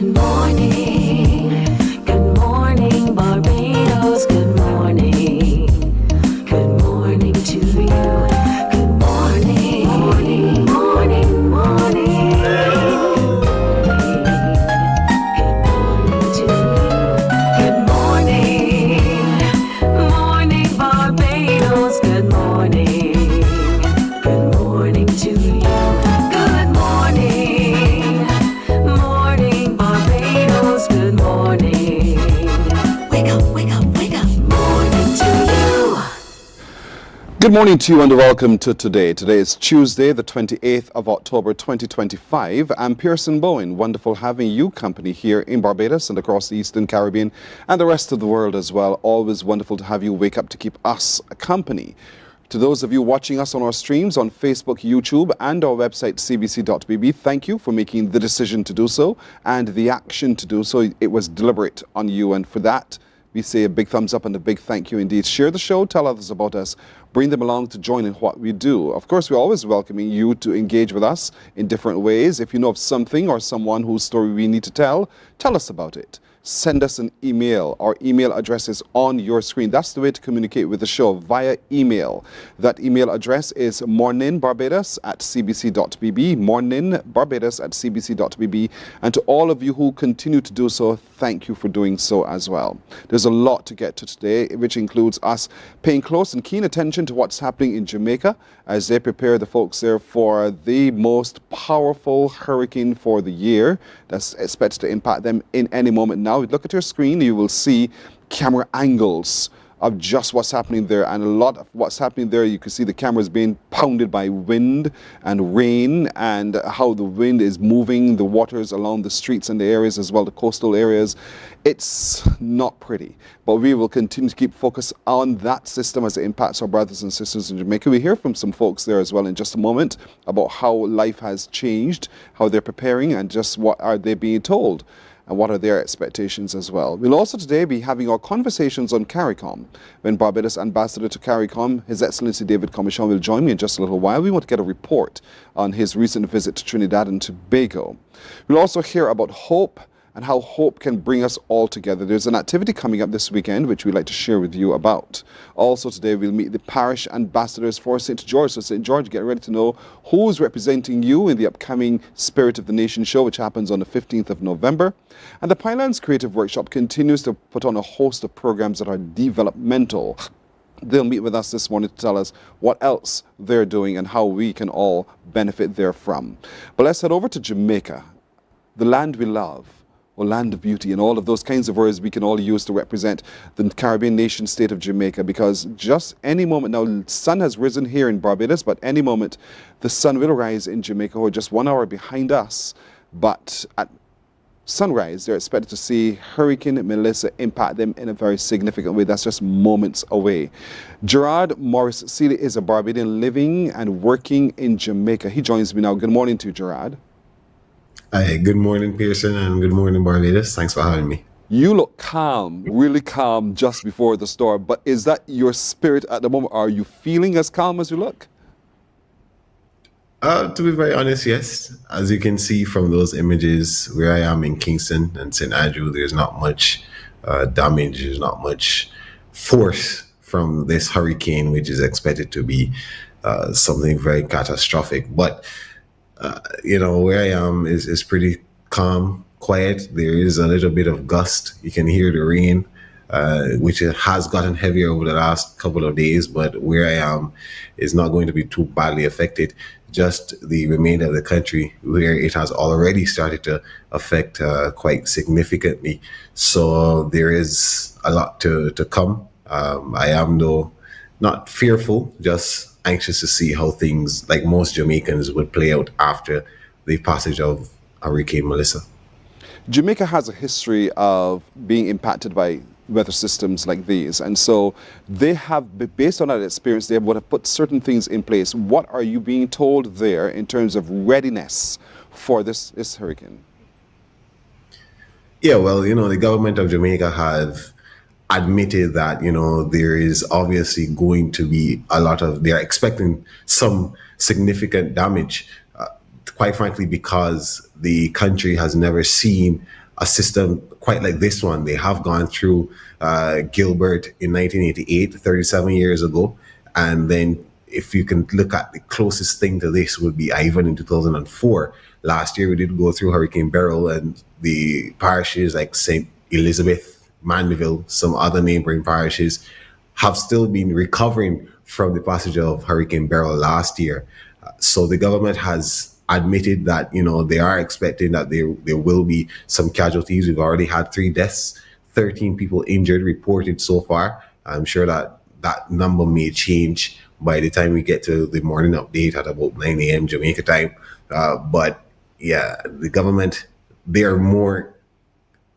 Good morning. Good morning, Barbados. Good morning. Good morning to you. Good morning. Morning, morning, morning. Good morning to you. Good morning. Morning, Barbados. Good morning. Good morning to you. Good morning. Morning, Barbados. Good morning. Wake up, wake up, wake up. Morning to you. Good morning to you and welcome to today. Today is Tuesday, the 28th of October 2025. I'm Pearson Bowen. Wonderful having you company here in Barbados and across the Eastern Caribbean and the rest of the world as well. Always wonderful to have you wake up to keep us company. To those of you watching us on our streams on Facebook, YouTube, and our website, cbc.bb, thank you for making the decision to do so and the action to do so. It was deliberate on you, and for that, we say a big thumbs up and a big thank you indeed. Share the show, tell others about us, bring them along to join in what we do. Of course, we're always welcoming you to engage with us in different ways. If you know of something or someone whose story we need to tell us about it. Send us an email. Our email address is on your screen. That's the way to communicate with the show, via email. That email address is morninbarbados@cbc.bb, morninbarbados@cbc.bb. And to all of you who continue to do so, thank you for doing so as well. There's a lot to get to today, which includes us paying close and keen attention to what's happening in Jamaica as they prepare the folks there for the most powerful hurricane for the year that's expected to impact them in any moment now. Look at your screen, you will see camera angles of just what's happening there, and a lot of what's happening there, you can see the cameras being pounded by wind and rain and how the wind is moving the waters along the streets and the areas as well, the coastal areas. It's not pretty, but we will continue to keep focus on that system as it impacts our brothers and sisters in Jamaica. We hear from some folks there as well in just a moment about how life has changed, how they're preparing, and just what are they being told and what are their expectations as well. We'll also today be having our conversations on CARICOM. When Barbados Ambassador to CARICOM, His Excellency David Commichon, will join me in just a little while. We want to get a report on his recent visit to Trinidad and Tobago. We'll also hear about hope and how hope can bring us all together. There's an activity coming up this weekend which we'd like to share with you about. Also today we'll meet the parish ambassadors for St. George. So St. George, get ready to know who's representing you in the upcoming Spirit of the Nation show, which happens on the 15th of November. And the Pinelands Creative Workshop continues to put on a host of programs that are developmental. They'll meet with us this morning to tell us what else they're doing and how we can all benefit therefrom. But let's head over to Jamaica, the land we love, or land of beauty, and all of those kinds of words we can all use to represent the Caribbean nation state of Jamaica, because just any moment now, the sun has risen here in Barbados, but any moment the sun will rise in Jamaica. We're just 1 hour behind us, but at sunrise they're expected to see Hurricane Melissa impact them in a very significant way. That's just moments away. Gerard Morris Seeley is a Barbadian living and working in Jamaica. He joins me now. Good morning to you, Gerard. Hi, good morning, Pearson, and good morning, Barbados. Thanks for having me. You look calm, really calm just before the storm, but is that your spirit at the moment? Are you feeling as calm as you look? To be very honest, yes. As you can see from those images, where I am in Kingston and St. Andrew, there's not much damage, there's not much force from this hurricane, which is expected to be something very catastrophic. But where I am is pretty calm, quiet. There is a little bit of gust. You can hear the rain, which has gotten heavier over the last couple of days, but where I am is not going to be too badly affected. Just the remainder of the country, where it has already started to affect quite significantly. So there is a lot to come. I am, though, not fearful, just anxious to see how things, like most Jamaicans, would play out after the passage of Hurricane Melissa. Jamaica has a history of being impacted by weather systems like these, and so they have, based on that experience, they would have put certain things in place. What are you being told there in terms of readiness for this hurricane? Yeah, well, the government of Jamaica have admitted that, there is obviously going to be they're expecting some significant damage, quite frankly, because the country has never seen a system quite like this one. They have gone through Gilbert in 1988, 37 years ago. And then if you can look at the closest thing to this would be Ivan in 2004. Last year we did go through Hurricane Beryl, and the parishes like St. Elizabeth, Mandeville, some other neighboring parishes have still been recovering from the passage of Hurricane Beryl last year. So the government has admitted that, they are expecting that there will be some casualties. We've already had 3 deaths, 13 people injured reported so far. I'm sure that that number may change by the time we get to the morning update at about 9 a.m. Jamaica time. But yeah, the government, they are more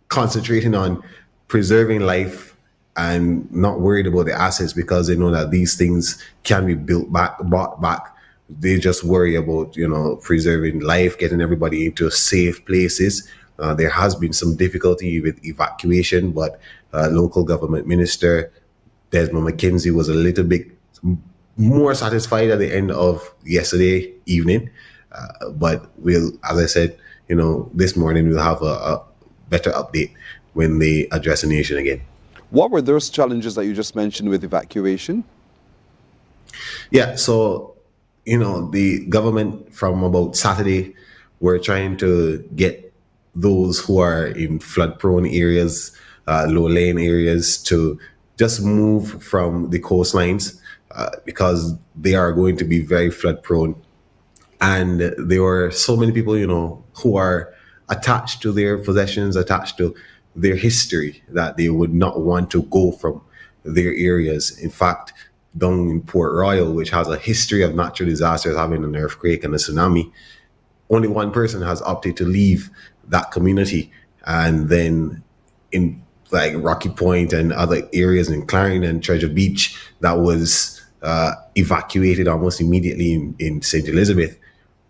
concentrating on preserving life and not worried about the assets, because they know that these things can be brought back. They just worry about, preserving life, getting everybody into safe places. There has been some difficulty with evacuation, but local government minister Desmond McKenzie was a little bit more satisfied at the end of yesterday evening. But as I said, this morning we'll have a better update when they address the nation again. What were those challenges that you just mentioned with evacuation? Yeah, so, the government from about Saturday were trying to get those who are in flood-prone areas, low-lying areas, to just move from the coastlines because they are going to be very flood-prone. And there were so many people, who are attached to their possessions, attached to their history, that they would not want to go from their areas. In fact, down in Port Royal, which has a history of natural disasters, having an earthquake and a tsunami, only one person has opted to leave that community. And then in like Rocky Point and other areas in Clarendon and Treasure Beach, that was evacuated almost immediately in St. Elizabeth.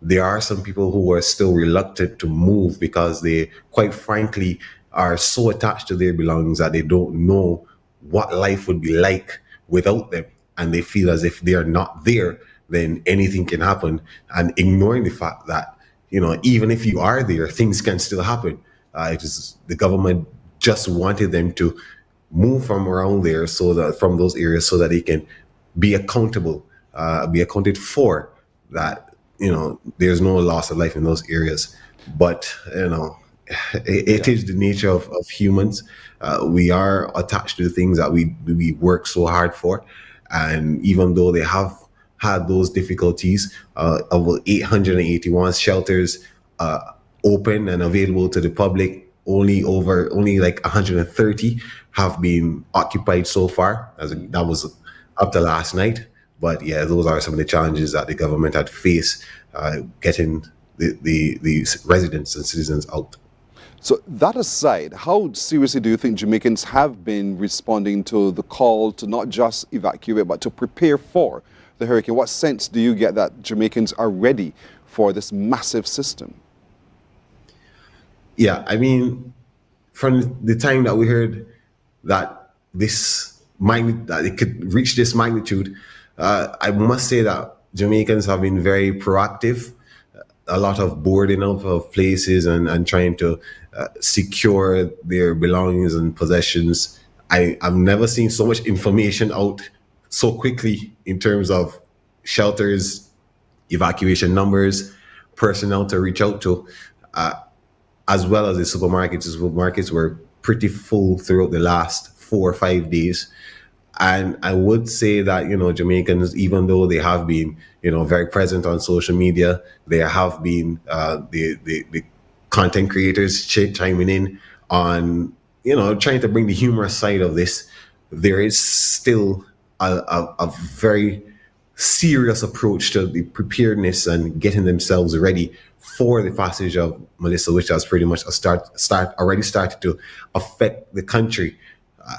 There are some people who are still reluctant to move because they, quite frankly, are so attached to their belongings that they don't know what life would be like without them. And they feel as if they are not there, then anything can happen. And ignoring the fact that, even if you are there, things can still happen. It is the government just wanted them to move from around there, from those areas, so that they can be accountable, be accounted for, that, there's no loss of life in those areas. But, it is the nature of humans. We are attached to the things that we work so hard for. And even though they have had those difficulties, over 881 shelters open and available to the public, only like 130 have been occupied so far. That was up to last night. But yeah, those are some of the challenges that the government had faced getting the residents and citizens out. So that aside, how seriously do you think Jamaicans have been responding to the call to not just evacuate, but to prepare for the hurricane? What sense do you get that Jamaicans are ready for this massive system? Yeah, I mean, from the time that we heard that that it could reach this magnitude, I must say that Jamaicans have been very proactive. A lot of boarding up of places and trying to secure their belongings and possessions. I've never seen so much information out so quickly in terms of shelters, evacuation numbers, personnel to reach out to, as well as the supermarkets. The supermarkets were pretty full throughout the last 4 or 5 days. And I would say that, Jamaicans, even though they have been, very present on social media, there have been the content creators chiming in on, trying to bring the humorous side of this. There is still a very serious approach to the preparedness and getting themselves ready for the passage of Melissa, which has pretty much already started to affect the country.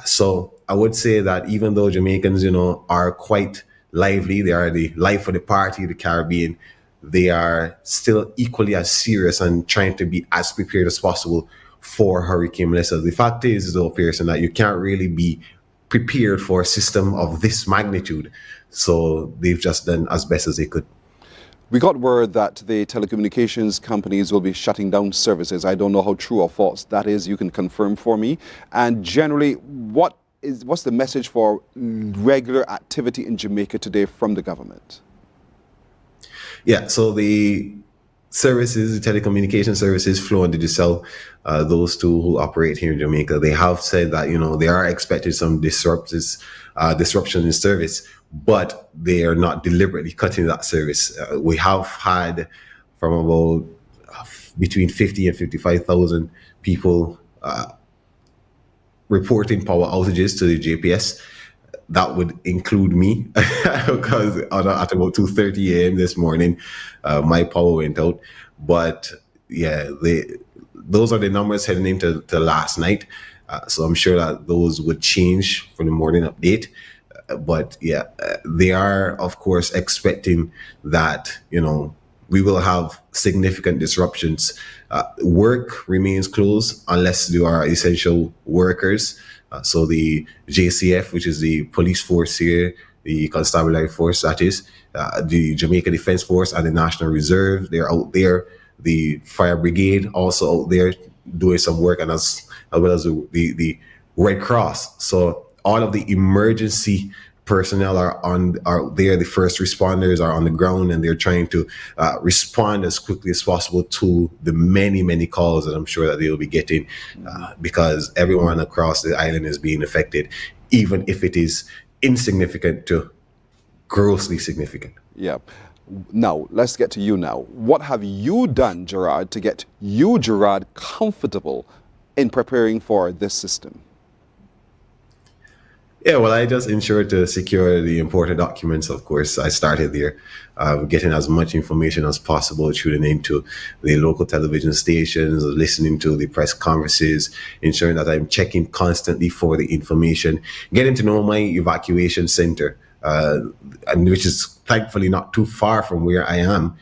So I would say that even though Jamaicans, are quite lively, they are the life of the party, the Caribbean, they are still equally as serious and trying to be as prepared as possible for Hurricane Melissa. The fact is, though, Pearson, that you can't really be prepared for a system of this magnitude. So they've just done as best as they could. We got word that the telecommunications companies will be shutting down services. I don't know how true or false that is. You can confirm for me. And generally, what's the message for regular activity in Jamaica today from the government? Yeah, so the services, the telecommunication services, Flow and Digicel, those two who operate here in Jamaica, they have said that they are expecting some disruption in service, but they are not deliberately cutting that service. We have had from about between 50 and 55,000 people reporting power outages to the JPS. That would include me because at about 2:30 a.m. this morning, my power went out. But yeah, those are the numbers heading into last night. So I'm sure that those would change for the morning update. But yeah, they are of course expecting that we will have significant disruptions. Work remains closed unless you are essential workers. So the JCF, which is the police force here, the constabulary force, that is, the Jamaica Defence Force and the National Reserve, they're out there. The fire brigade also out there doing some work, and as well as the Red Cross. So all of the emergency personnel are there. The first responders are on the ground, and they're trying to respond as quickly as possible to the many calls that I'm sure that they will be getting, because everyone across the island is being affected, even if it is insignificant to grossly significant. Yeah. Now, let's get to you now. What have you done, Gerard, to get you, Gerard, comfortable in preparing for this system? Yeah, well, I just ensured to secure the important documents. Of course, I started there, getting as much information as possible, tuning into the local television stations, listening to the press conferences, ensuring that I'm checking constantly for the information, getting to know my evacuation center, and which is thankfully not too far from where I am.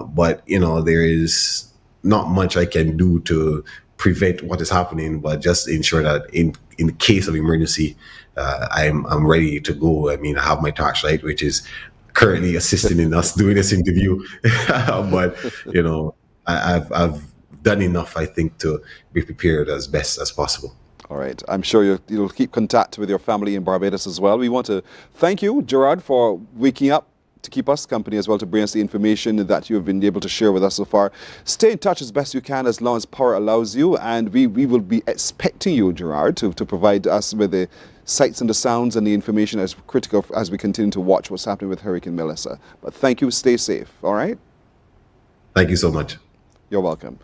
But there is not much I can do to prevent what is happening, but just ensure that in case of emergency, I'm ready to go. I mean, I have my torchlight, which is currently assisting in us doing this interview. But I've done enough, I think, to be prepared as best as possible. All right. I'm sure you'll keep contact with your family in Barbados as well. We want to thank you, Gerard, for waking up to keep us company as well, to bring us the information that you have been able to share with us so far. Stay in touch as best you can as long as power allows you, and we will be expecting you, Gerard, to provide us with the sights and the sounds and the information as critical as we continue to watch what's happening with Hurricane Melissa. But thank you. Stay safe. All right? Thank you so much. You're welcome.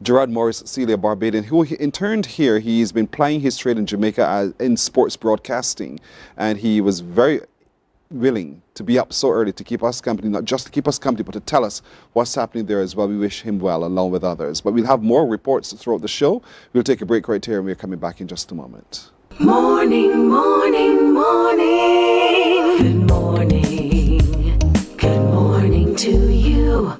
Gerard Morris Celia Barbadian, who interned here. He's been plying his trade in Jamaica in sports broadcasting, and he was very willing to be up so early to keep us company, not just to keep us company, but to tell us what's happening there as well. We wish him well along with others. But we'll have more reports throughout the show. We'll take a break right here, and we're coming back in just a moment. Morning, morning, morning. Good morning. Good morning to you.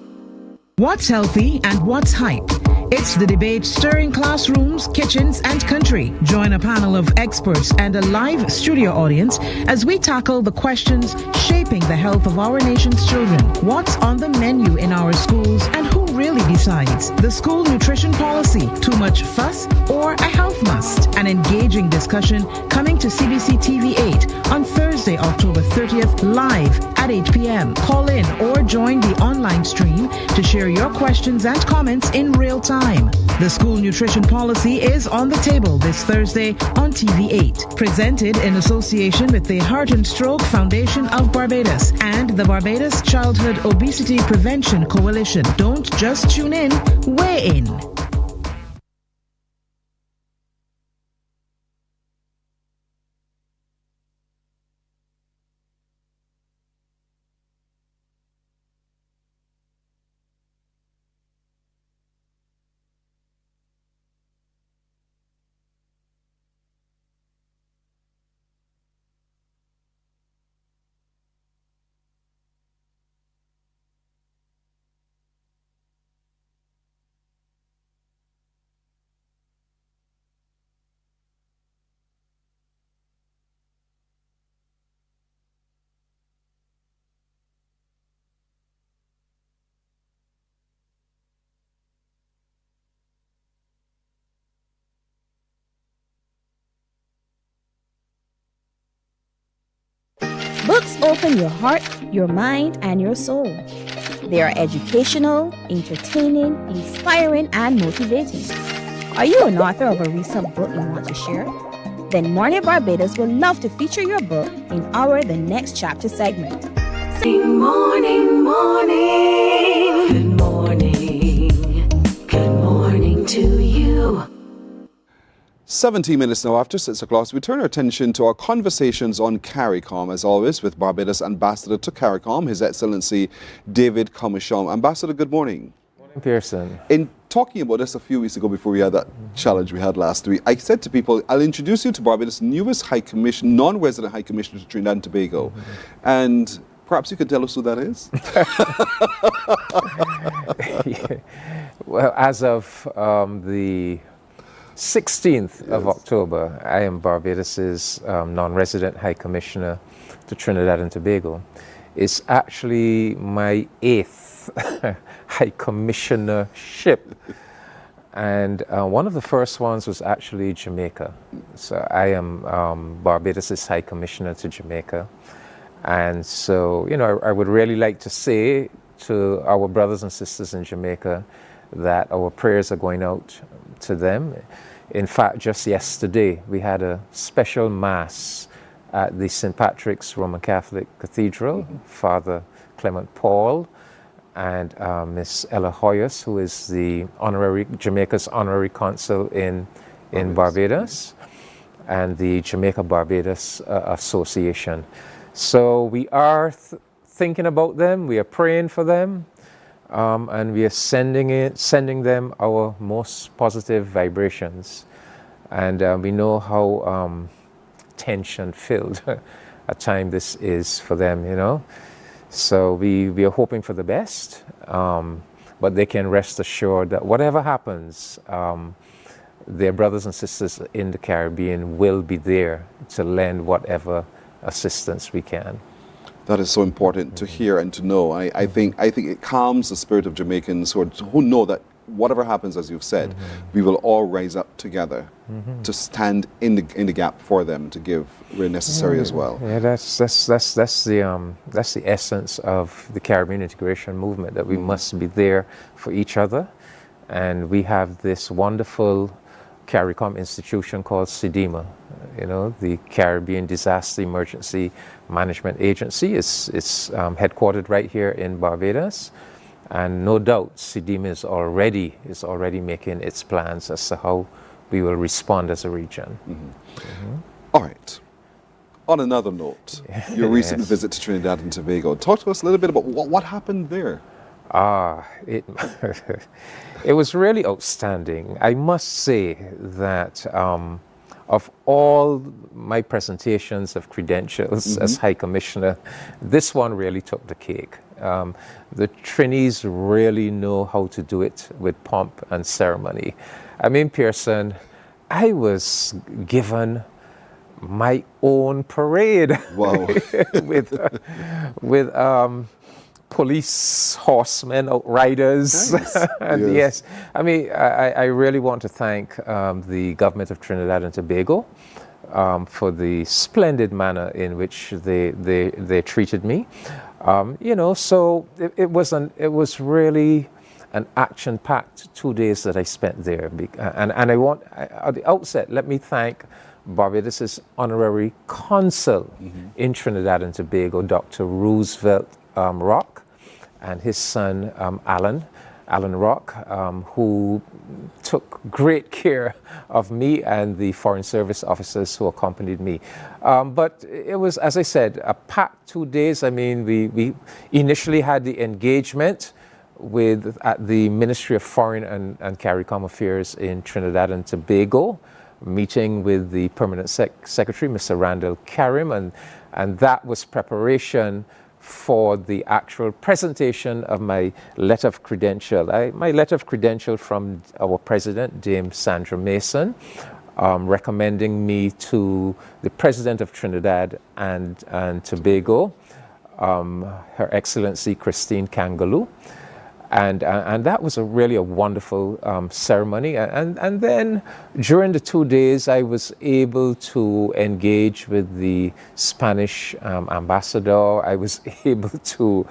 What's healthy and what's hype? It's the debate stirring classrooms, kitchens, and country. Join a panel of experts and a live studio audience as we tackle the questions shaping the health of our nation's children. What's on the menu in our schools, and who really decides? The school nutrition policy, too much fuss, or a health must? An engaging discussion coming to CBC TV 8 on Thursday, October 30th, live at 8 p.m. Call in or join the online stream to share your questions and comments in real time. The school nutrition policy is on the table this Thursday on TV 8. Presented in association with the Heart and Stroke Foundation of Barbados and the Barbados Childhood Obesity Prevention Coalition. Don't just tune in, weigh in. open your heart, your mind, and your soul. They are educational, entertaining, inspiring, and motivating. Are you an author of a recent book you want to share? Then Mornin Barbados would love to feature your book in our The Next Chapter segment. Morning, morning. Good morning. Good morning to you. 17 minutes now after 6 o'clock, we turn our attention to our conversations on CARICOM, as always, with Barbados Ambassador to CARICOM, His Excellency David Comisham. Ambassador, good morning. Morning, Pearson. In talking about this a few weeks ago, before we had that challenge we had last week, I said to people, I'll introduce you to Barbados' newest High Commission, non-resident High Commissioner to Trinidad and Tobago. And perhaps you could tell us who that is? Yeah. Well, as of the 16th of October, I am Barbados's non-resident High Commissioner to Trinidad and Tobago. It's actually my 8th High Commissionership. And one of the first ones was actually Jamaica. So I am Barbados's High Commissioner to Jamaica. And so, you know, I would really like to say to our brothers and sisters in Jamaica that our prayers are going out to them. In fact, just yesterday, we had a special mass at the St. Patrick's Roman Catholic Cathedral. Father Clement Paul and Miss Ella Hoyas, who is the Jamaica's honorary consul in Barbados, and the Jamaica Barbados Association. So we are thinking about them, we are praying for them, and we are sending them our most positive vibrations. And we know how tension-filled a time this is for them, you know. So we are hoping for the best, but they can rest assured that whatever happens, their brothers and sisters in the Caribbean will be there to lend whatever assistance we can. That is so important to hear and to know. I think it calms the spirit of Jamaicans who know that whatever happens, as you've said, we will all rise up together to stand in the gap for them, to give where necessary as well. Yeah, that's the essence of the Caribbean integration movement, that we must be there for each other. And we have this wonderful CARICOM institution called CDEMA, you know, the Caribbean Disaster Emergency Management Agency. It's headquartered right here in Barbados, and no doubt CDEMA is already making its plans as to how we will respond as a region. All right. On another note, your recent visit to Trinidad and Tobago. Talk to us a little bit about what happened there. It was really outstanding. I must say that of all my presentations of credentials as High Commissioner, this one really took the cake. The Trinis really know how to do it with pomp and ceremony. I mean, Pearson, I was given my own parade. Wow. with police horsemen, outriders. Nice. And yes, I mean, I really want to thank the government of Trinidad and Tobago for the splendid manner in which they treated me. You know, so it was really an action-packed 2 days that I spent there. And I want, at the outset, let me thank Barbados's honorary consul in Trinidad and Tobago, Dr. Roosevelt Rock, and his son Alan Rock, who took great care of me and the Foreign Service officers who accompanied me. But it was, as I said, a packed 2 days. I mean, we initially had the engagement at the Ministry of Foreign and CARICOM Affairs in Trinidad and Tobago, meeting with the Permanent Secretary, Mr. Randall Karim, and that was preparation for the actual presentation of my letter of credential. My letter of credential from our President, Dame Sandra Mason, recommending me to the President of Trinidad and Tobago, Her Excellency Christine Kangaloo. And that was really a wonderful ceremony. And then during the 2 days, I was able to engage with the Spanish ambassador. I was able to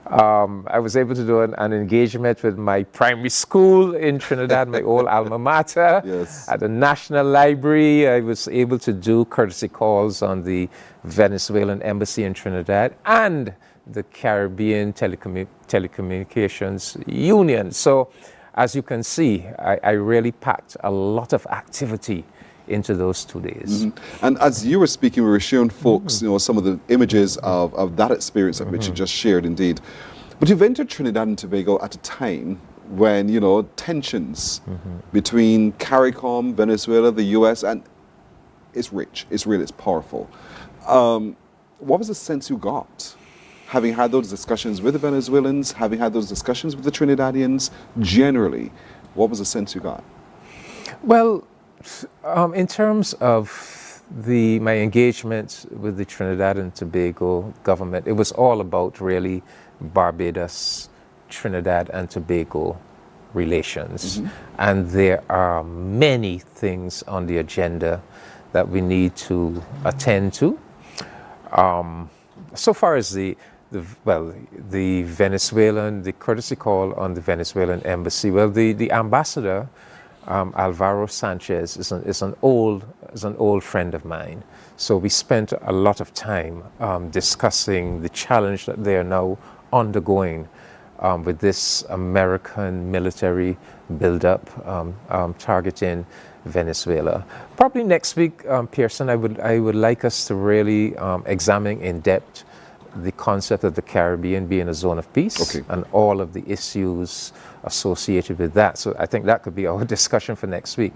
do an engagement with my primary school in Trinidad, my old alma mater. Yes. At the National Library, I was able to do courtesy calls on the Venezuelan embassy in Trinidad and the Caribbean Telecommunications Union. So, as you can see, I really packed a lot of activity into those 2 days. And as you were speaking, we were sharing folks, some of the images of that experience that Richard just shared, indeed. But you've entered Trinidad and Tobago at a time when, tensions between CARICOM, Venezuela, the US, and it's rich, it's real, it's powerful. What was the sense you got? Having had those discussions with the Venezuelans, having had those discussions with the Trinidadians, generally, what was the sense you got? Well, in terms of my engagement with the Trinidad and Tobago government, it was all about really Barbados, Trinidad and Tobago relations. And there are many things on the agenda that we need to attend to. So far as the courtesy call on the Venezuelan embassy, the ambassador, Alvaro Sanchez, is an old friend of mine. So we spent a lot of time discussing the challenge that they are now undergoing with this American military buildup targeting Venezuela. Probably next week, Pearson, I would like us to really examine in depth the concept of the Caribbean being a zone of peace and all of the issues associated with that. So I think that could be our discussion for next week.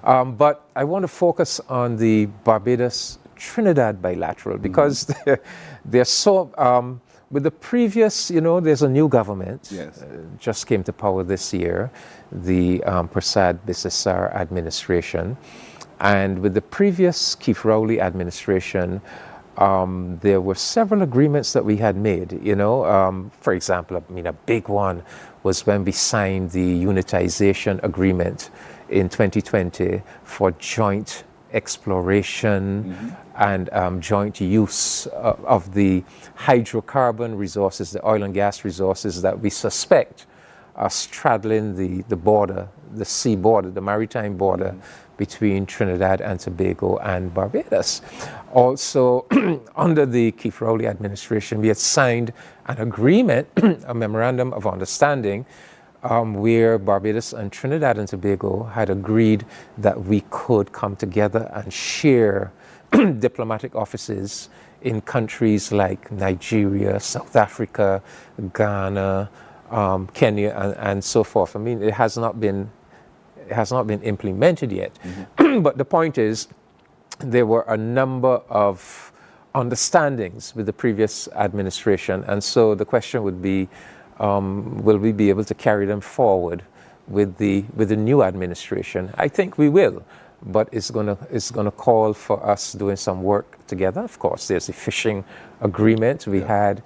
But I want to focus on the Barbados-Trinidad bilateral because they're so... with the previous, there's a new government, just came to power this year, the Prasad Bisesar administration. And with the previous Keith Rowley administration, there were several agreements that we had made, For example, a big one was when we signed the unitization agreement in 2020 for joint exploration and joint use of the hydrocarbon resources, the oil and gas resources that we suspect are straddling the border, the sea border, the maritime border between Trinidad and Tobago and Barbados. Also, under the Keith Rowley administration, we had signed an agreement, a memorandum of understanding, where Barbados and Trinidad and Tobago had agreed that we could come together and share diplomatic offices in countries like Nigeria, South Africa, Ghana, Kenya, and so forth. It has not been implemented yet. But the point is, there were a number of understandings with the previous administration, and so the question would be, will we be able to carry them forward with the new administration? I think we will, but it's gonna call for us doing some work together. Of course, there's the fishing agreement. We had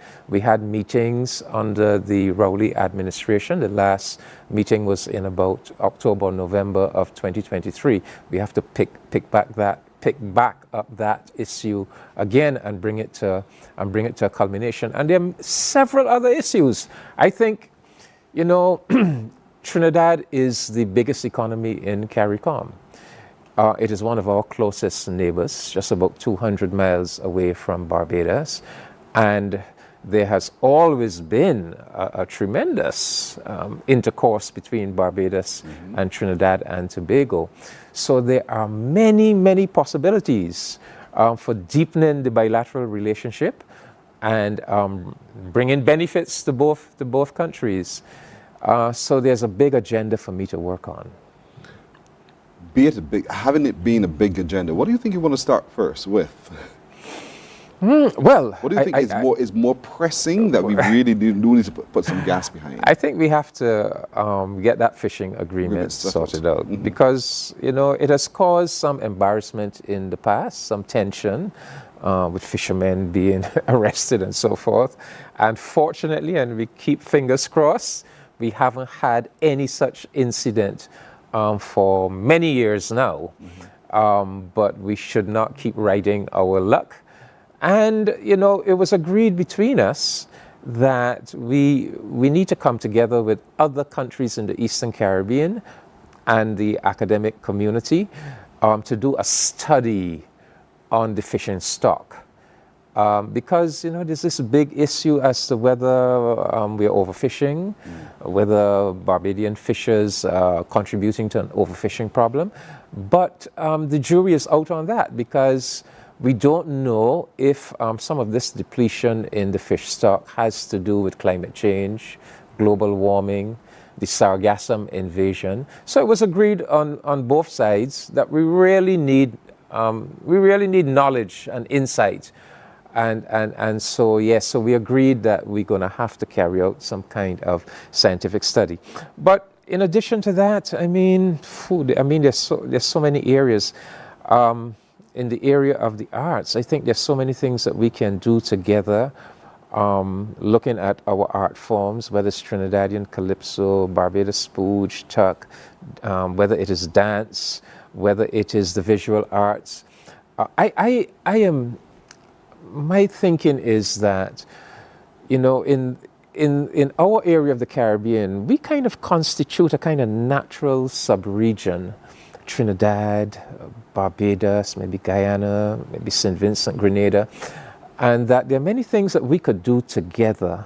meetings under the Rowley administration. The last meeting was in about October, November of 2023. We have to pick back up that issue again and bring it to a culmination. And there are several other issues. I think, Trinidad is the biggest economy in CARICOM. It is one of our closest neighbors, just about 200 miles away from Barbados. And there has always been a tremendous intercourse between Barbados and Trinidad and Tobago. So there are many, many possibilities for deepening the bilateral relationship and bringing benefits to both countries. So there's a big agenda for me to work on. Having it been a big agenda, what do you think you want to start first with? Well, what do you think is more pressing that we really do need to put some gas behind? I think we have to get that fishing agreement sorted out because it has caused some embarrassment in the past, some tension with fishermen being arrested and so forth. And fortunately, and we keep fingers crossed, We haven't had any such incident for many years now. But we should not keep riding our luck. And, it was agreed between us that we need to come together with other countries in the Eastern Caribbean and the academic community to do a study on the fishing stock. Because, there's this big issue as to whether we're overfishing, whether Barbadian fishers are contributing to an overfishing problem. But the jury is out on that because we don't know if some of this depletion in the fish stock has to do with climate change, global warming, the sargassum invasion. So it was agreed on both sides that we really need knowledge and insight. And so we agreed that we're going to have to carry out some kind of scientific study. But in addition to that, food. There's so many areas. In the area of the arts, I think there's so many things that we can do together, looking at our art forms, whether it's Trinidadian calypso, Barbados spooge, tuck, whether it is dance, whether it is the visual arts. My thinking is that, in our area of the Caribbean, we kind of constitute a kind of natural sub-region. Trinidad, Barbados, maybe Guyana, maybe St. Vincent, Grenada, and that there are many things that we could do together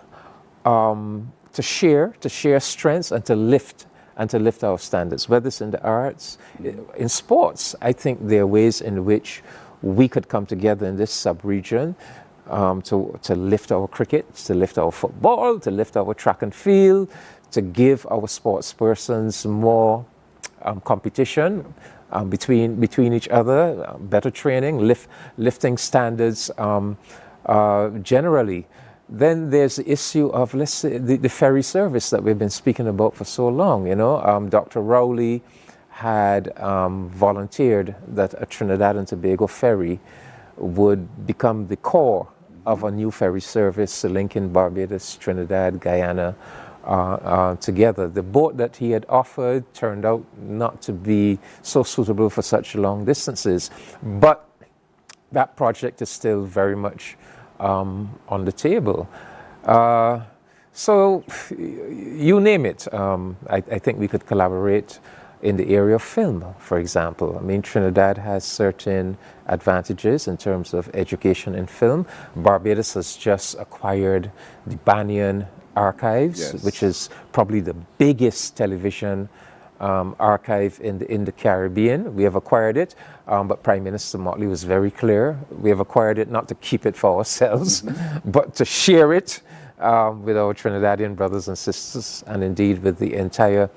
to share strengths and to lift our standards, whether it's in the arts, in sports. I think there are ways in which we could come together in this sub-region to lift our cricket, to lift our football, to lift our track and field, to give our sports persons more competition between each other, better training, lifting standards generally. Then there's the issue of, let's say, the ferry service that we've been speaking about for so long. Dr. Rowley had volunteered that a Trinidad and Tobago ferry would become the core of a new ferry service linking Barbados, Trinidad, Guyana, together. The boat that he had offered turned out not to be so suitable for such long distances, but that project is still very much on the table. So you name it. I think we could collaborate in the area of film, for example. Trinidad has certain advantages in terms of education in film. Barbados has just acquired the Banyan Archives, which is probably the biggest television archive in the Caribbean. We have acquired it, but Prime Minister Motley was very clear. We have acquired it not to keep it for ourselves, but to share it with our Trinidadian brothers and sisters, and indeed with the entire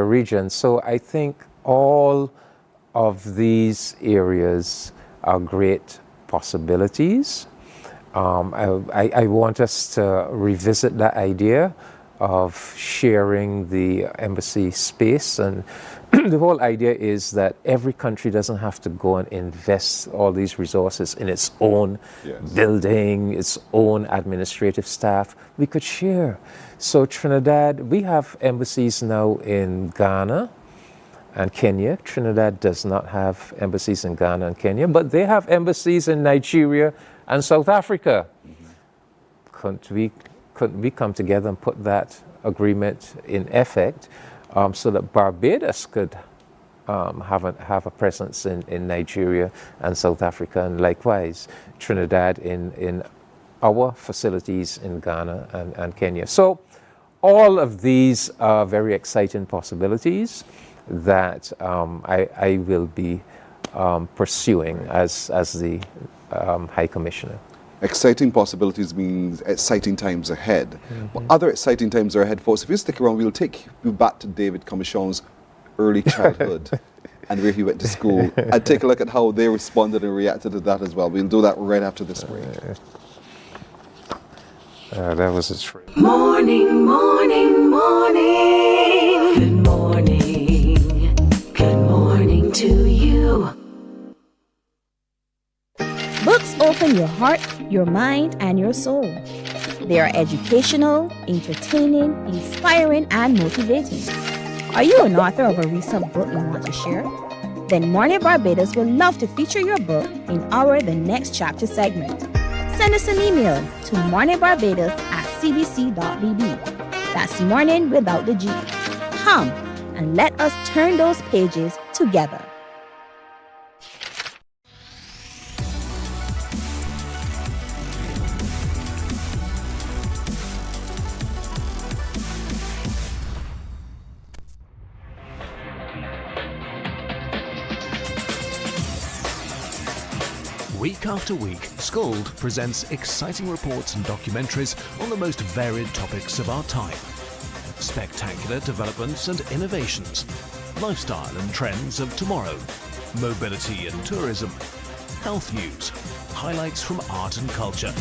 region. So I think all of these areas are great possibilities. I want us to revisit that idea of sharing the embassy space, and the whole idea is that every country doesn't have to go and invest all these resources in its own building, its own administrative staff. We could share. So Trinidad, we have embassies now in Ghana and Kenya. Trinidad does not have embassies in Ghana and Kenya, but they have embassies in Nigeria and South Africa. Couldn't we come together and put that agreement in effect so that Barbados could have a presence in Nigeria and South Africa, and likewise Trinidad in our facilities in Ghana and Kenya. So all of these are very exciting possibilities that I will be pursuing as the High Commissioner. Exciting possibilities means exciting times ahead. But other exciting times are ahead, folks. If you stick around, we'll take you back to David Commichon's early childhood and where he went to school, and take a look at how they responded and reacted to that as well. We'll do that right after this break. That was a treat. Morning, morning, morning. Good morning. Good morning to you. Books open your heart, your mind, and your soul. They are educational, entertaining, inspiring, and motivating. Are you an author of a recent book you want to share? Then Mornin Barbados would love to feature your book in our The Next Chapter segment. Send us an email to morninbarbados@cbc.bb. That's morning without the G. Come and let us turn those pages together. Week after week, Scald presents exciting reports and documentaries on the most varied topics of our time. Spectacular developments and innovations, lifestyle and trends of tomorrow, mobility and tourism, health news, highlights from art and culture.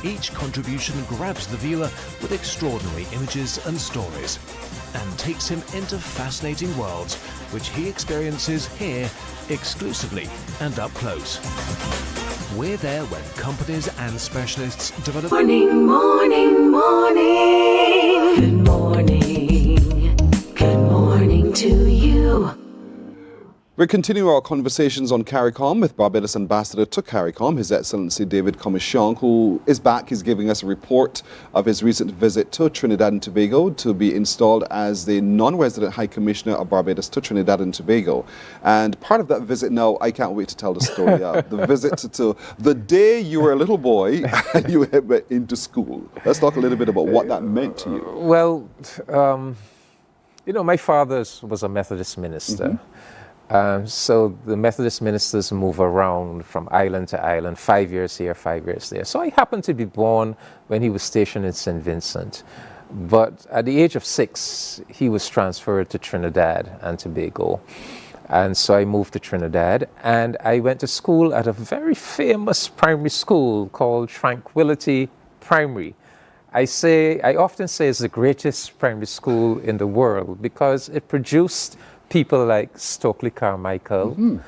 Each contribution grabs the viewer with extraordinary images and stories and takes him into fascinating worlds which he experiences here exclusively and up close. We're there when companies and specialists develop... Morning, morning, morning. Good morning. Good morning to you. We're continuing our conversations on CARICOM with Barbados Ambassador to CARICOM, His Excellency David Commissiong, who is back. He's giving us a report of his recent visit to Trinidad and Tobago to be installed as the non-resident High Commissioner of Barbados to Trinidad and Tobago. And part of that visit now, I can't wait to tell the story of the visit to the day you were a little boy and you went into school. Let's talk a little bit about what that meant to you. Well, you know, my father was a Methodist minister. So the Methodist ministers move around from island to island, 5 years here, 5 years there. So I happened to be born when he was stationed in St. Vincent. But at the age of 6, he was transferred to Trinidad and Tobago. And so I moved to Trinidad, and I went to school at a very famous primary school called Tranquility Primary. I often say it's the greatest primary school in the world because it produced people like Stokely Carmichael,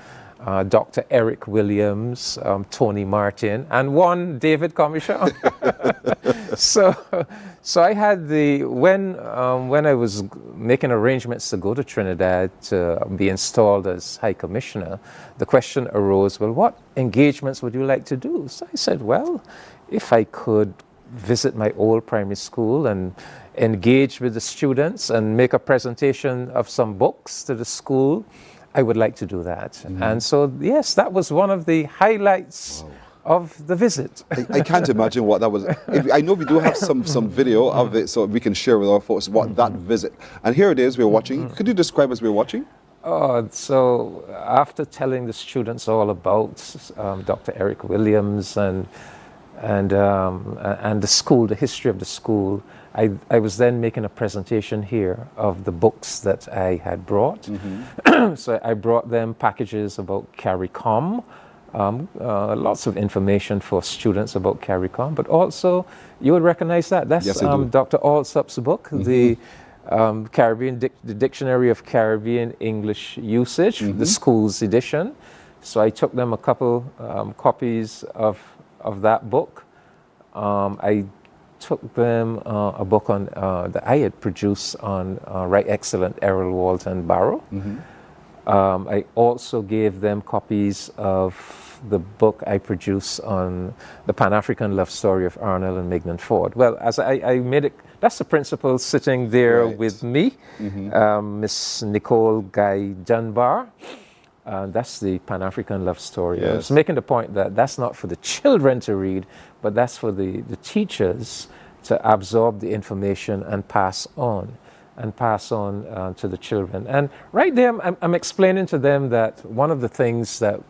Dr. Eric Williams, Tony Martin, and one David Commissiong. So I had when I was making arrangements to go to Trinidad to be installed as High Commissioner, the question arose, well, what engagements would you like to do? So I said, well, if I could visit my old primary school and engage with the students and make a presentation of some books to the school, I would like to do that. And so, yes, that was one of the highlights of the visit. I can't imagine what that was. I know we do have some video of it, so we can share with our folks what that visit. And here it is, we're watching. Could you describe as we're watching? So after telling the students all about Dr. Eric Williams and the school, the history of the school, I was then making a presentation here of the books that I had brought. So I brought them packages about CARICOM, lots of information for students about CARICOM, but also you would recognize that. That's yes, Dr. Alsop's book, the the Dictionary of Caribbean English Usage, the school's edition. So I took them a couple copies of that book. I took them a book on that I had produced on Right Excellent Errol Walton Barrow. I also gave them copies of the book I produced on the Pan-African love story of Arnold and Mignon Ford. Well, as I made it, that's the principal sitting there with me, Miss Nicole Guy Dunbar. That's the Pan-African love story. Yes. I was making the point that that's not for the children to read, but that's for the teachers to absorb the information and pass on to the children. And right there, I'm explaining to them that one of the things that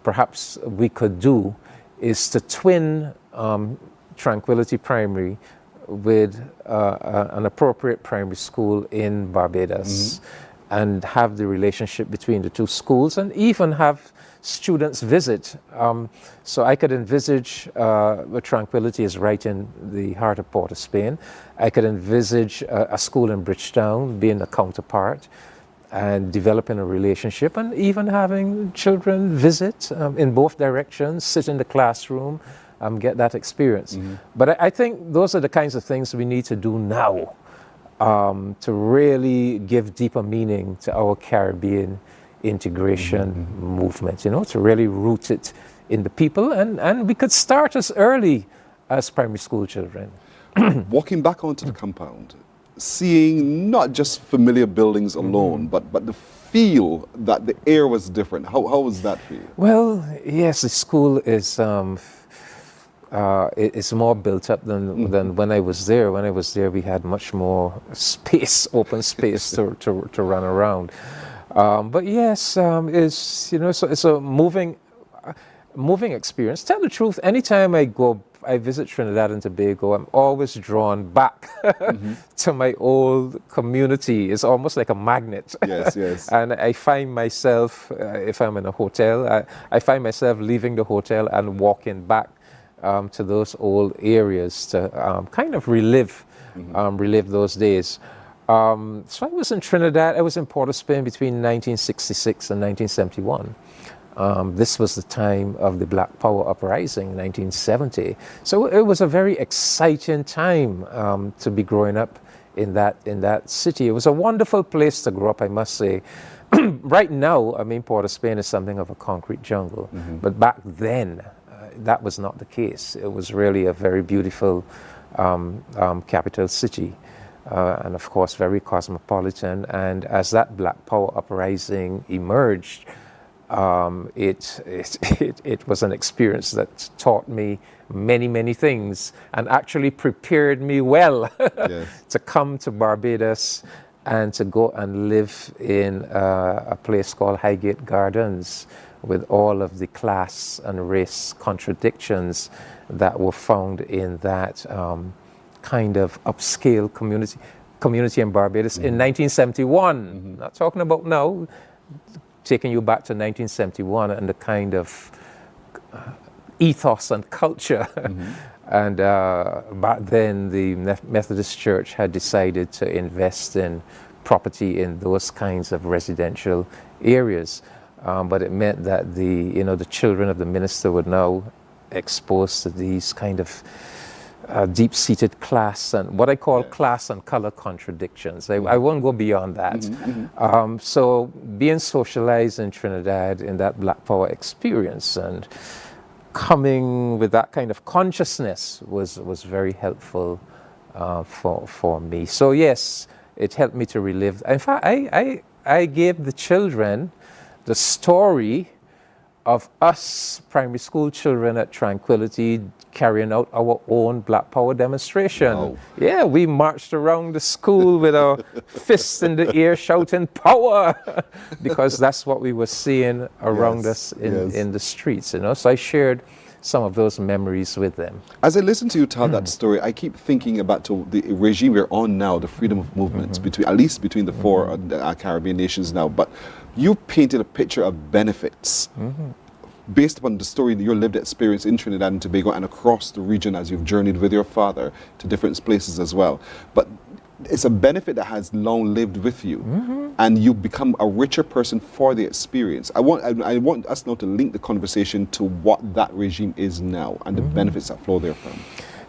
perhaps we could do is to twin Tranquility Primary with an appropriate primary school in Barbados. And have the relationship between the two schools, and even have students visit. So I could envisage Tranquility is right in the heart of Port of Spain. I could envisage a school in Bridgetown being a counterpart and developing a relationship, and even having children visit in both directions, sit in the classroom, get that experience. But I think those are the kinds of things we need to do now to really give deeper meaning to our Caribbean integration movement, to really root it in the people. And we could start as early as primary school children. Walking back onto the compound, seeing not just familiar buildings alone, but the feel that the air was different. How was that for you? Well, yes, the school is it's more built up than when I was there. When I was there, we had much more space, open space to run around. But yes, it's a moving experience. Tell the truth, anytime I visit Trinidad and Tobago, I'm always drawn back to my old community. It's almost like a magnet. Yes, yes. And I find myself, if I'm in a hotel, I find myself leaving the hotel and walking back to those old areas to kind of relive those days. So I was in Trinidad. I was in Port-of-Spain between 1966 and 1971. This was the time of the Black Power uprising in 1970. So it was a very exciting time to be growing up in that city. It was a wonderful place to grow up, I must say. Right now, I mean, Port-of-Spain is something of a concrete jungle. But back then, that was not the case. It was really a very beautiful capital city. And of course, very cosmopolitan. And as that Black Power uprising emerged, it was an experience that taught me many things and actually prepared me well to come to Barbados and to go and live in a place called Highgate Gardens with all of the class and race contradictions that were found in that kind of upscale community in Barbados in 1971. Not talking about now, taking you back to 1971 and the kind of ethos and culture. And back then, the Methodist Church had decided to invest in property in those kinds of residential areas. But it meant that the children of the minister were now exposed to these kind of deep-seated class and what I call class and color contradictions. I won't go beyond that. So being socialized in Trinidad in that Black Power experience and coming with that kind of consciousness was very helpful for me. So yes, it helped me to relive. In fact, I gave the children the story of us primary school children at Tranquility carrying out our own Black Power demonstration. Wow. Yeah, we marched around the school with our fists in the air shouting power because that's what we were seeing around us in the streets, So I shared some of those memories with them. As I listen to you tell that story, I keep thinking about the regime we're on now, the freedom of movement, at least between the four Caribbean nations now. But you painted a picture of benefits based upon the story, your lived experience in Trinidad and Tobago and across the region as you've journeyed with your father to different places as well. But it's a benefit that has long lived with you, and you become a richer person for the experience. I want us now to link the conversation to what that regime is now and the benefits that flow therefrom.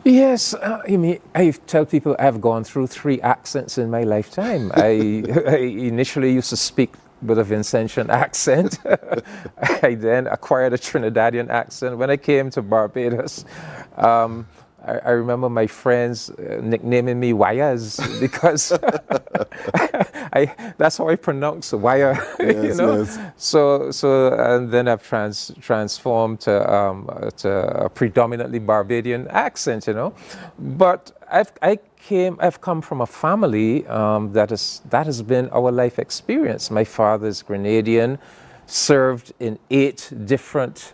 Yes, I tell people I've gone through 3 accents in my lifetime. I initially used to speak with a Vincentian accent. I then acquired a Trinidadian accent. When I came to Barbados, I remember my friends nicknaming me Wires because that's how I pronounce wire. Yes. So and then I've transformed to a predominantly Barbadian accent. But I've come from a family that has been our life experience. My father's Grenadian, served in 8 different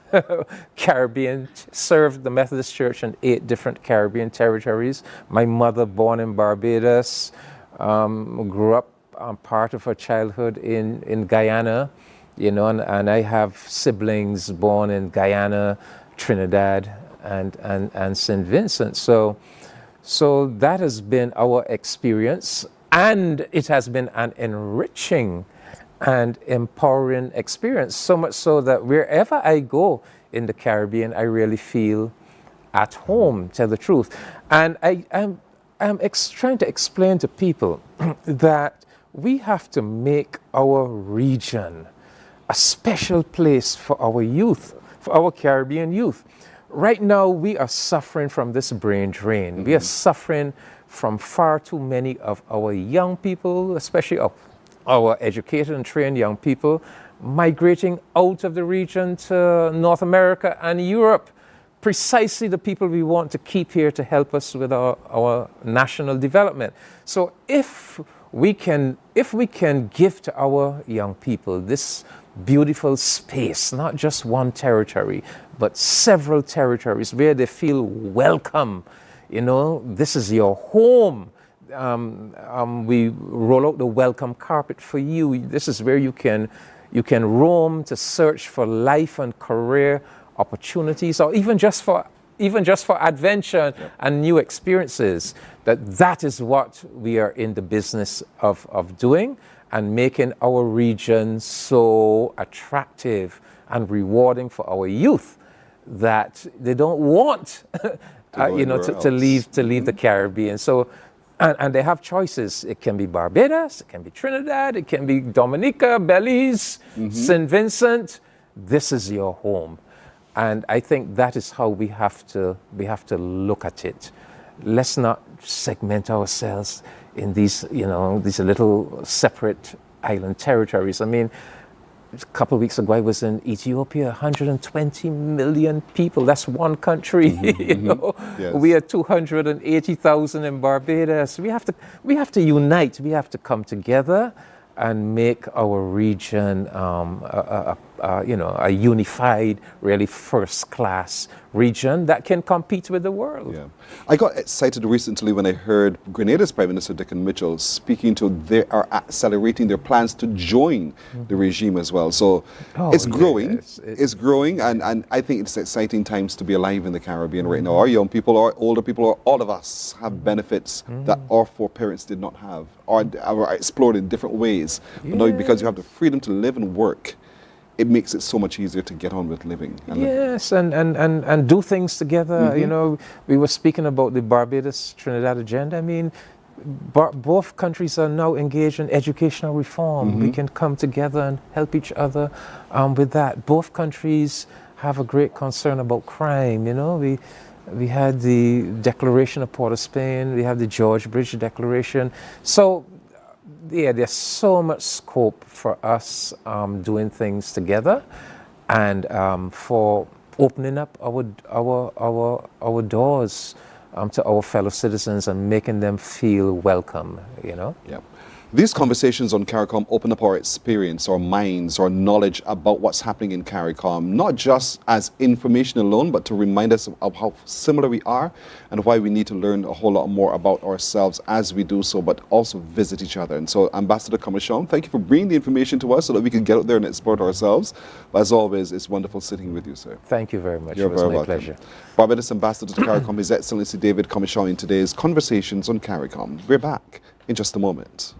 served the Methodist Church in 8 different Caribbean territories. My mother, born in Barbados, grew up part of her childhood in Guyana, and I have siblings born in Guyana, Trinidad, and St. Vincent. So that has been our experience, and it has been an enriching and empowering experience, so much so that wherever I go in the Caribbean, I really feel at home, tell the truth. And I'm trying to explain to people that we have to make our region a special place for our youth, for our Caribbean youth. Right now, we are suffering from this brain drain. We are suffering from far too many of our young people, especially of our educated and trained young people, migrating out of the region to North America and Europe. Precisely the people we want to keep here to help us with our national development. So if we can give to our young people this beautiful space, not just one territory, but several territories where they feel welcome. This is your home. We roll out the welcome carpet for you. This is where you can roam to search for life and career opportunities, or even just for adventure and new experiences. That is what we are in the business of doing, and making our region so attractive and rewarding for our youth that they don't want to leave the Caribbean. So, and they have choices. It can be Barbados, it can be Trinidad, it can be Dominica, Belize, St. Vincent. This is your home. And I think that is how we have to look at it. Let's not segment ourselves in these little separate island territories. I mean, a couple of weeks ago I was in Ethiopia, 120 million people. That's one country. Yes. We are 280,000 in Barbados. We have to unite. We have to come together and make our region a unified, really first-class region that can compete with the world. Yeah. I got excited recently when I heard Grenada's Prime Minister Dickon Mitchell speaking to they are accelerating their plans to join the regime as well. So it's growing. Yes. It's growing, and I think it's exciting times to be alive in the Caribbean right now. Our young people, our older people, all of us have benefits that our foreparents did not have, or are explored in different ways. But now, because you have the freedom to live and work, it makes it so much easier to get on with living. Yes, and do things together. We were speaking about the Barbados-Trinidad agenda. I mean, both countries are now engaged in educational reform. We can come together and help each other with that. Both countries have a great concern about crime. We had the Declaration of Port of Spain. We have the George Bridge Declaration. So, there's so much scope for us doing things together, and for opening up our doors to our fellow citizens and making them feel welcome. Yeah. These conversations on CARICOM open up our experience, our minds, our knowledge about what's happening in CARICOM, not just as information alone, but to remind us of how similar we are and why we need to learn a whole lot more about ourselves as we do so, but also visit each other. And so, Ambassador Kamishon, thank you for bringing the information to us so that we can get out there and explore ourselves. But as always, it's wonderful sitting with you, sir. Thank you very much. You're it was very my welcome. pleasure. Barbados Ambassador to CARICOM, His Excellency David Kamishon, in today's Conversations on CARICOM. We're back in just a moment.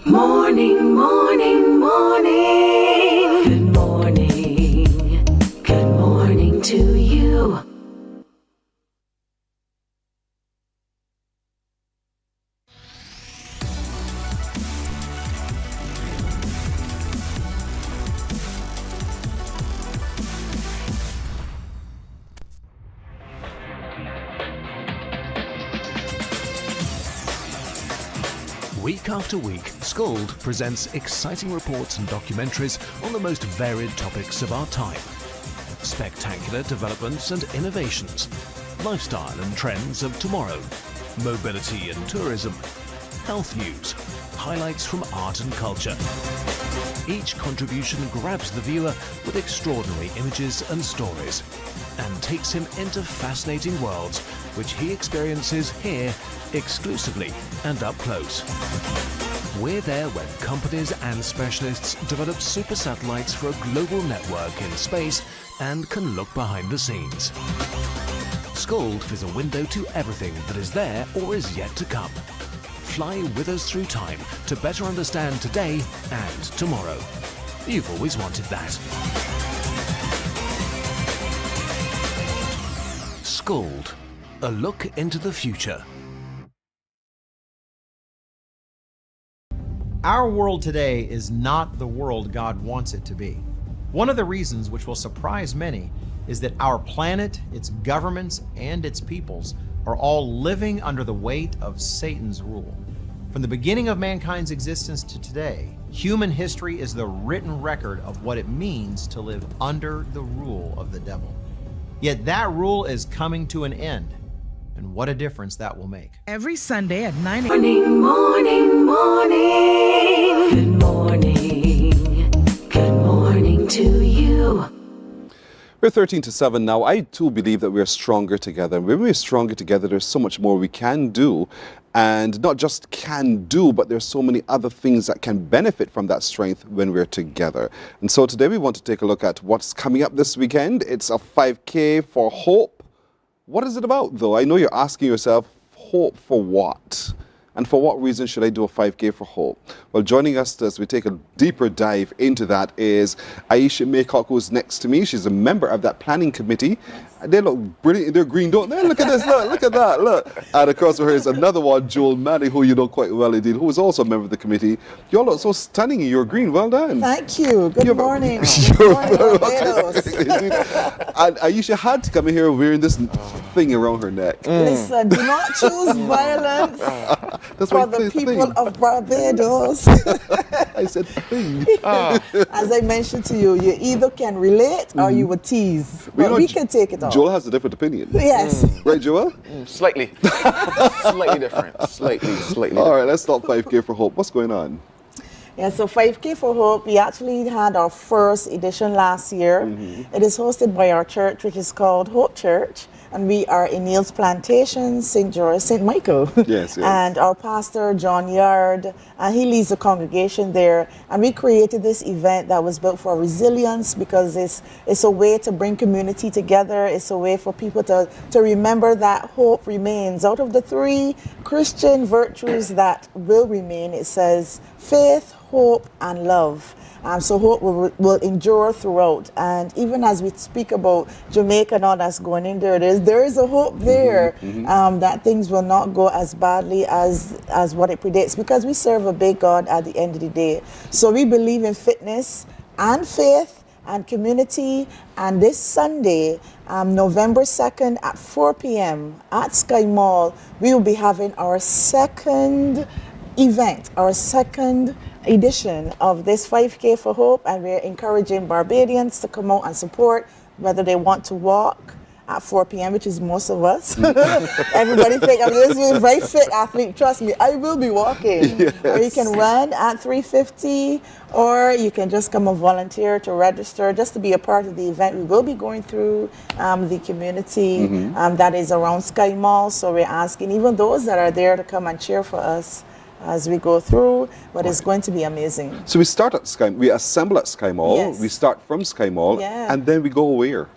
Morning, morning, morning. Good morning. Good morning to you. Week after week, Scold presents exciting reports and documentaries on the most varied topics of our time. Spectacular developments and innovations, lifestyle and trends of tomorrow, mobility and tourism, health news, highlights from art and culture. Each contribution grabs the viewer with extraordinary images and stories and takes him into fascinating worlds which he experiences here exclusively and up close. We're there when companies and specialists develop super satellites for a global network in space and can look behind the scenes. Scold is a window to everything that is there or is yet to come. Fly with us through time to better understand today and tomorrow. You've always wanted that. Schooled, a look into the future. Our world today is not the world God wants it to be. One of the reasons, which will surprise many, is that our planet, its governments, and its peoples are all living under the weight of Satan's rule. From the beginning of mankind's existence to today, human history is the written record of what it means to live under the rule of the devil. Yet that rule is coming to an end, and what a difference that will make. Every Sunday at 9 a.m. Morning, morning, morning. Good morning. Good morning to you. We're 13 to 7 now. I too believe that we're stronger together. When we're stronger together, there's so much more we can do. And not just can do, but there's so many other things that can benefit from that strength when we're together. And so today we want to take a look at what's coming up this weekend. It's a 5K for Hope. What is it about, though? I know you're asking yourself, hope for what? And for what reason should I do a 5K for Hope? Well, joining us as we take a deeper dive into that is Aisha Maycock, who's next to me. She's a member of that planning committee. They look brilliant. They're green, don't they? Look at this. Look at that. Look. And across from her is another one, Joel Manning, who you know quite well indeed, who is also a member of the committee. You all look so stunning in your green. Well done. Thank you. Good morning. You're Morning, Barbados. And Aisha had to come in here wearing this thing around her neck. Listen, do not choose violence That's for why the people of Barbados. I said thing. As I mentioned to you, you either can relate or you would tease. Well, you But know, we can take it off. Joel has a different opinion. Yes. Right, Joel? Slightly. Slightly different. Slightly All right, let's start 5K for Hope. What's going on? Yeah, so 5K for Hope, we actually had our first edition last year. It is hosted by our church, which is called Hope Church. And we are in Niels Plantation, St. George, St. Michael. Yes, yes. And our pastor, John Yard, he leads the congregation there. And we created this event that was built for resilience because it's a way to bring community together. It's a way for people to remember that hope remains. Out of the 3 Christian virtues that will remain, it says faith, hope, and love. So hope will endure throughout. And even as we speak about Jamaica and all that's going in there, there is a hope there that things will not go as badly as what it predicts, because we serve a big God at the end of the day. So we believe in fitness and faith and community. And this Sunday, November 2nd at 4 p.m. at Sky Mall, we will be having our second event, our second edition of this 5K for Hope, and we're encouraging Barbadians to come out and support, whether they want to walk at 4 p.m., which is most of us. Everybody think, this is a very fit athlete, trust me, I will be walking. Yes. Or you can run at 3:50, or you can just come and volunteer to register, just to be a part of the event. We will be going through the community that is around Sky Mall, so we're asking even those that are there to come and cheer for us as we go through, but it's going to be amazing. So we start at we assemble at Sky Mall, Yes. we start from Sky Mall, Yeah. and then we go where?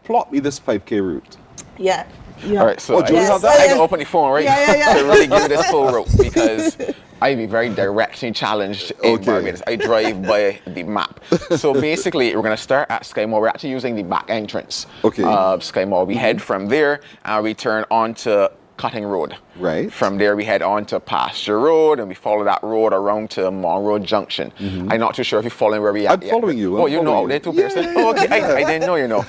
Plot me this 5K route. Yeah. All right, so Julie, I have that? can open the phone, right? Yeah. To really give this full route, because I'd be very directionally challenged in Okay. Barbados. I drive by the map. So basically, we're going to start at Sky Mall. We're actually using the back entrance of Sky Mall. We head from there, and we turn onto Cutting Road. Right. From there, we head on to Pasture Road, and we follow that road around to Monroe Junction. I'm not too sure if you're following where we are. I'm following you. Oh, you know out there too, Pearson? Yeah. Oh, okay. I didn't know you know.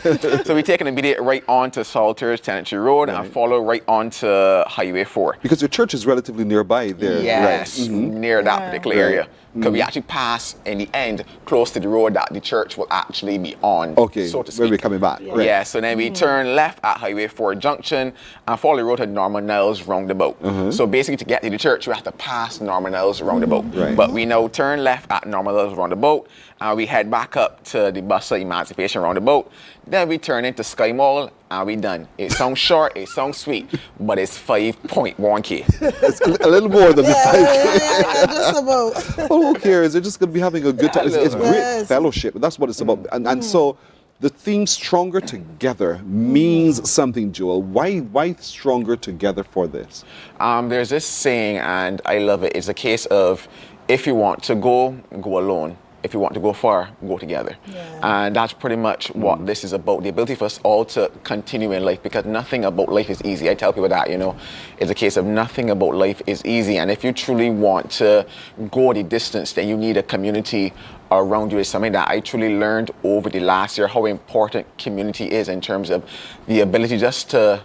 So we take an immediate right on to Salters, Tenantry Road, and follow right on to Highway 4. Because your church is relatively nearby there. Yes, Right. near that particular area. Because we actually pass, in the end, close to the road that the church will actually be on, Okay, so to speak. where we're coming back. Right. Yeah, so then we turn left at Highway 4 Junction and follow the road to Norman Nels roundabout. So basically, to get to the church, we have to pass Norman Nels roundabout. Right. But we now turn left at Norman Nels roundabout, and we head back up to the Bus of Emancipation roundabout. Then we turn into Sky Mall, and we done. It sounds short, it sounds sweet, but it's 5.1K. It's a little more than the 5K. Just about. Well, who cares? They're just going to be having a good time. It's great Yes. fellowship. That's what it's about. And so the theme Stronger Together means something, Joel. Why Stronger Together for this? There's this saying, and I love it. It's a case of, if you want to go, go alone. if you want to go far, go together. And that's pretty much what this is about, the ability for us all to continue in life, because nothing about life is easy. I tell people that, you know, it's a case of nothing about life is easy. And if you truly want to go the distance, then you need a community around you. Is something that I truly learned over the last year, how important community is in terms of the ability just to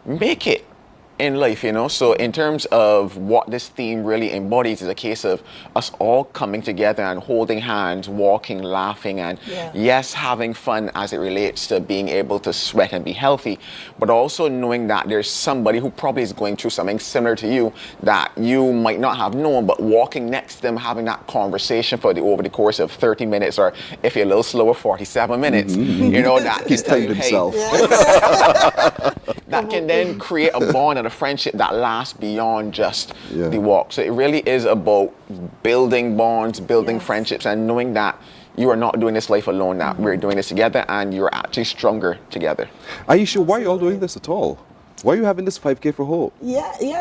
make it in life, you know. So in terms of what this theme really embodies is a case of us all coming together and holding hands, walking, laughing, and yes, having fun as it relates to being able to sweat and be healthy, but also knowing that there's somebody who probably is going through something similar to you that you might not have known, but walking next to them, having that conversation for over the course of 30 minutes, or if you're a little slower, 47 minutes, you know, that He's can tell timed you, himself. that can then create a bond and a friendship that lasts beyond just the walk. So it really is about building bonds, building friendships, and knowing that you are not doing this life alone, that we're doing this together and you're actually stronger together. Aisha, why are you all doing this at all? Why are you having this 5K for Hope?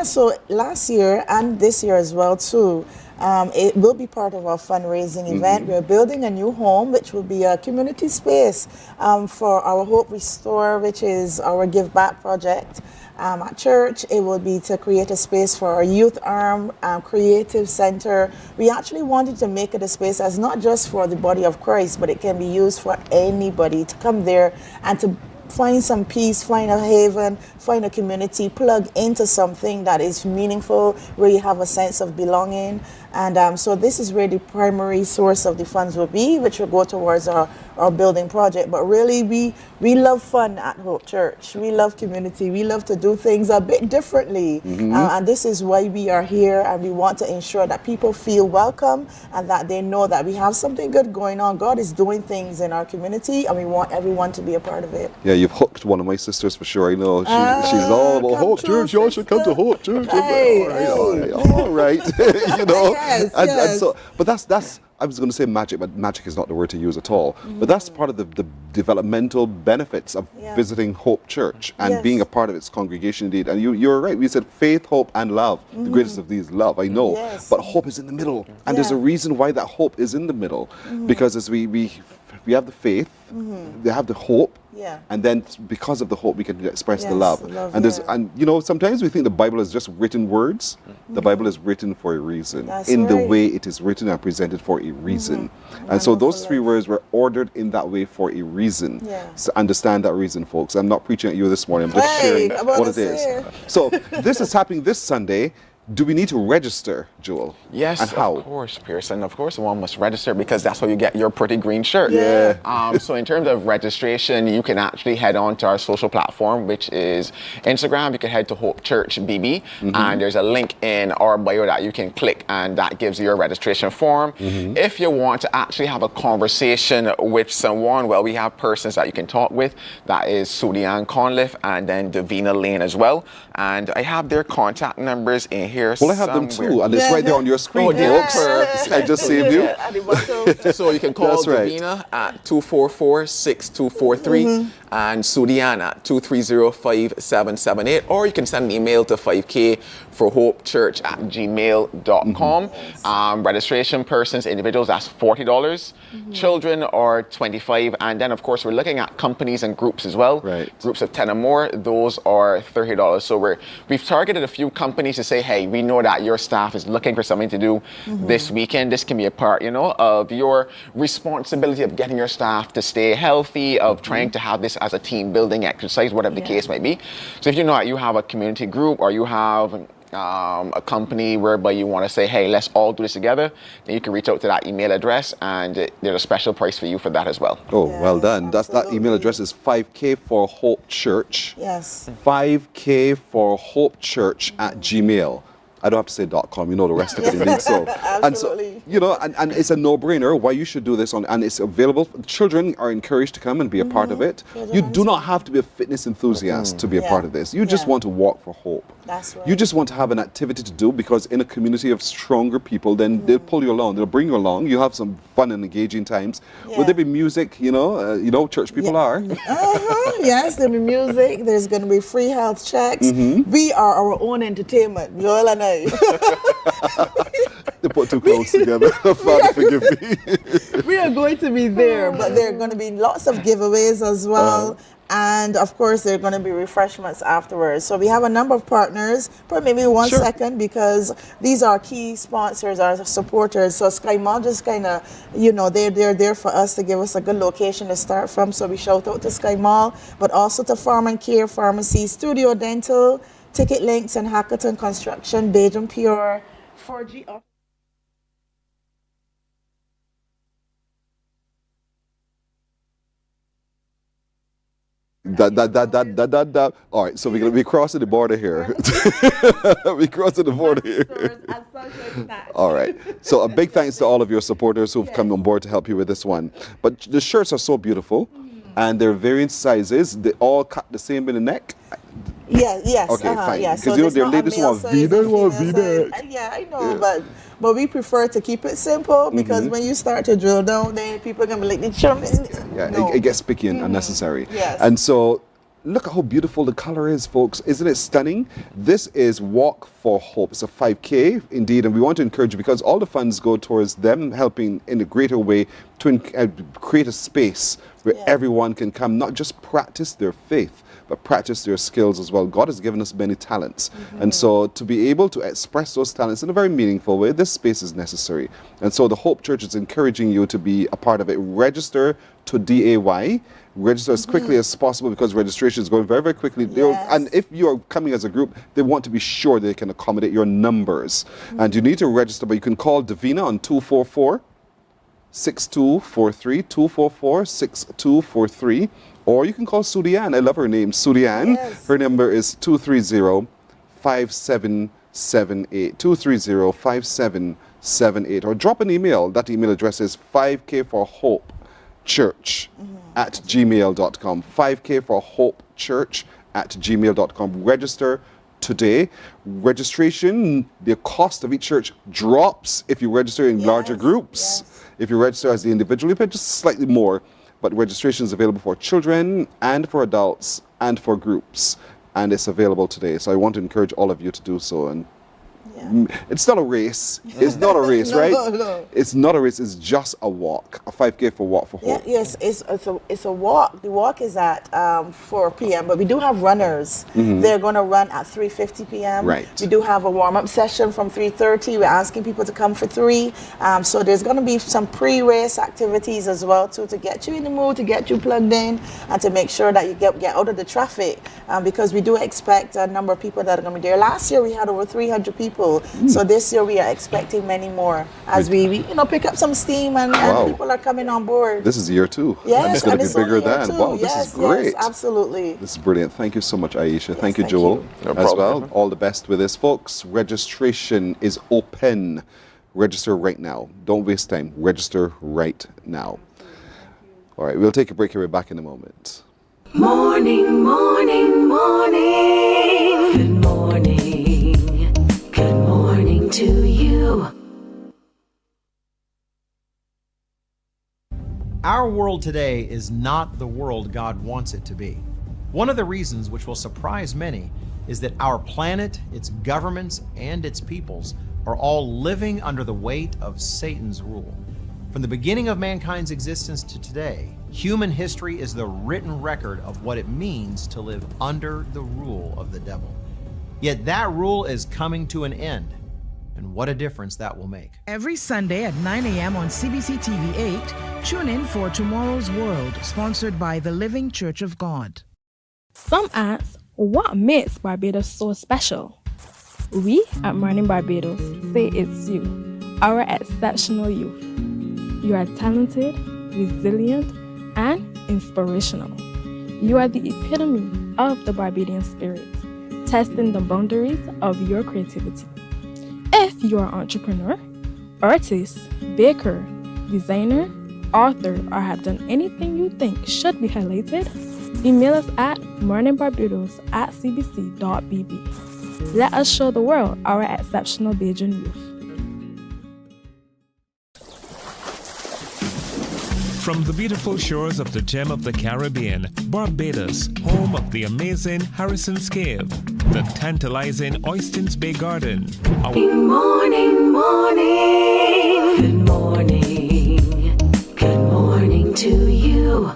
So last year and this year as well too, it will be part of our fundraising event. We're building a new home, which will be a community space for our Hope Restore, which is our Give Back project. At church, it will be to create a space for our youth arm, creative center. We actually wanted to make it a space that's not just for the body of Christ, but it can be used for anybody to come there and to find some peace, find a haven, find a community, plug into something that is meaningful, where you have a sense of belonging. And so this is where the primary source of the funds will be, which will go towards our building project. But really, we love fun at Hope Church. We love community. We love to do things a bit differently. And this is why we are here, and we want to ensure that people feel welcome and that they know that we have something good going on. God is doing things in our community, and we want everyone to be a part of it. Yeah, you've hooked one of my sisters for sure. I know she's all about Hope Church. You all should come to Hope Church. All right. You know. And so, but that's I was going to say magic, but magic is not the word to use at all. But that's part of the developmental benefits of visiting Hope Church and being a part of its congregation indeed. And you're right. We said faith, hope, and love. The greatest of these, love, I know. But hope is in the middle. And there's a reason why that hope is in the middle. Because as we have the faith, they have the hope. And then because of the hope, we can express the love. And you know, sometimes we think the Bible is just written words. The Bible is written for a reason, the way it is written and presented for a reason. And so those 3 words were ordered in that way for a reason. So understand that reason, folks. I'm not preaching at you this morning. I'm just sharing what it is. So this is happening this Sunday. Do we need to register, Joel? Yes, and how? Of course, Pearson. Of course, one must register because that's how you get your pretty green shirt. So in terms of registration, you can actually head on to our social platform, which is Instagram. You can head to Hope Church BB, and there's a link in our bio that you can click, and that gives you your registration form. If you want to actually have a conversation with someone, well, we have persons that you can talk with. That is Sudian Conliffe and then Davina Lane as well. And I have their contact numbers in here. Well, I have them too, and it's right there on your screen, folks. I just saved you. So you can call Davina at 244-6243 and Sudian at 230-5778, or you can send an email to 5kforhopechurch@gmail.com. Registration persons, individuals, that's $40. Children are $25, and then of course we're looking at companies and groups as well. Groups of 10 or more, those are $30. So we've targeted a few companies to say, hey, we know that your staff is looking for something to do this weekend. This can be a part, you know, of your responsibility of getting your staff to stay healthy, of trying to have this as a team building exercise, whatever the case might be. So if you know that you have a community group or you have a company whereby you want to say, hey, let's all do this together, then you can reach out to that email address, and there's a special price for you for that as well. Oh, well done. That email address is 5K for Hope Church. 5K for Hope Church @gmail. I don't have to say .com, you know the rest of it indeed. So, and so, you know, and it's a no-brainer why you should do this and it's available. Children are encouraged to come and be a part of it. You do not have to be a fitness enthusiast to be a part of this. You just want to walk for hope. That's right. You just want to have an activity to do, because in a community of stronger people, then they'll pull you along, they'll bring you along. You have some fun and engaging times. Will there be music? You know, church people are. Yes, there'll be music. There's going to be free health checks. We are our own entertainment, Joel and I. They put two clothes together. Father, forgive me. We are going to be there, but there are going to be lots of giveaways as well. And of course, there are going to be refreshments afterwards. So we have a number of partners. For maybe one second, because these are key sponsors, our supporters. So Sky Mall just kind of, you know, they're there for us to give us a good location to start from. So we shout out to Sky Mall, but also to Farm and Care Pharmacy, Studio Dental, Ticket Links, and Hackathon Construction, Bajan Pure, 4G. All right, so we're going to be crossing the border here. We're crossing the border here. All right. So a big thanks to all of your supporters who've come on board to help you with this one. But the shirts are so beautiful, and they're varying sizes. They all cut the same in the neck. Yes. Okay, fine. Yeah. Because So you know, there's their not a ladies male want size V-neck, and want female V-neck. size. Yeah, I know, but we prefer to keep it simple, because when you start to drill down, then people are going to be like, It gets picky and unnecessary. Yes. And so, look at how beautiful the color is, folks. Isn't it stunning? This is Walk for Hope. It's a 5K, indeed, and we want to encourage you, because all the funds go towards them helping in a greater way to create a space where everyone can come, not just practice their faith, but practice their skills as well. God has given us many talents. And so to be able to express those talents in a very meaningful way, this space is necessary. And so the Hope Church is encouraging you to be a part of it. Register to DAY. Register as quickly as possible, because registration is going very, very quickly. And if you're coming as a group, they want to be sure they can accommodate your numbers. And you need to register, but you can call Davina on 244-6243, 244-6243. Or you can call Sudian. I love her name, Sudian. Her number is 230-5778, 230-5778. Or drop an email. That email address is 5kforhopechurch@gmail.com. 5kforhopechurch@gmail.com. Register today. Registration, the cost of each church drops if you register in larger groups. If you register as the individual, you pay just slightly more. But registration is available for children and for adults and for groups, and it's available today. So I want to encourage all of you to do so. And it's not a race. It's not a race, right? No. It's not a race. It's just a walk. A 5K for Walk for Hope. Yes, it's a walk. The walk is at 4 p.m., but we do have runners. They're going to run at 3:50 p.m. Right. We do have a warm-up session from 3:30. We're asking people to come for 3. So there's going to be some pre-race activities as well, too, to get you in the mood, to get you plugged in, and to make sure that you get out of the traffic, because we do expect a number of people that are going to be there. Last year, we had over 300 people. So this year we are expecting many more as we pick up some steam, and people are coming on board. This is year 2. Yes, and it's going to be bigger than. Wow, yes, this is great. Yes, absolutely. This is brilliant. Thank you so much, Aisha. Yes, thank you, thank Joel, you. No as problem. well. All the best with this, folks. Registration is open. Register right now. Don't waste time. Register right now. All right, we'll take a break here. We're back in a moment. Morning, morning, morning. Good morning. Good morning to you. Our world today is not the world God wants it to be. One of the reasons, which will surprise many, is that our planet, its governments, and its peoples are all living under the weight of Satan's rule. From the beginning of mankind's existence to today, human history is the written record of what it means to live under the rule of the devil. Yet that rule is coming to an end, and what a difference that will make. Every Sunday at 9 a.m. on CBC TV 8, tune in for Tomorrow's World, sponsored by the Living Church of God. Some ask, what makes Barbados so special? We at Mornin Barbados say it's you, our exceptional youth. You are talented, resilient, and inspirational. You are the epitome of the Barbadian spirit, testing the boundaries of your creativity. If you are an entrepreneur, artist, baker, designer, author, or have done anything you think should be highlighted, email us at morninbarbados@cbc.bb. Let us show the world our exceptional Bajan youth. From the beautiful shores of the gem of the Caribbean, Barbados, home of the amazing Harrison's Cave, the tantalizing Oystins Bay Garden. Morning, morning. Good morning. Good morning to you.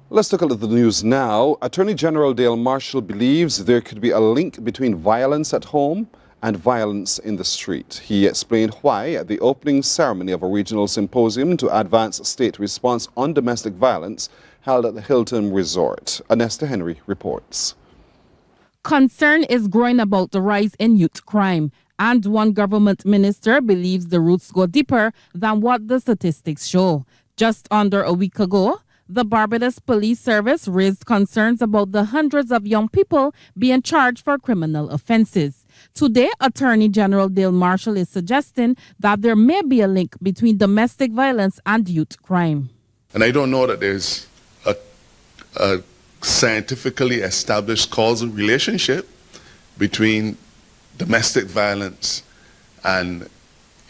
Let's take a look at the news now. Attorney General Dale Marshall believes there could be a link between violence at home and violence in the street. He explained why at the opening ceremony of a regional symposium to advance state response on domestic violence held at the Hilton Resort. Anesta Henry reports. Concern is growing about the rise in youth crime, and one government minister believes the roots go deeper than what the statistics show. Just under a week ago, the Barbados Police Service raised concerns about the hundreds of young people being charged for criminal offenses. Today, Attorney General Dale Marshall is suggesting that there may be a link between domestic violence and youth crime. And I don't know that there's a scientifically established causal relationship between domestic violence and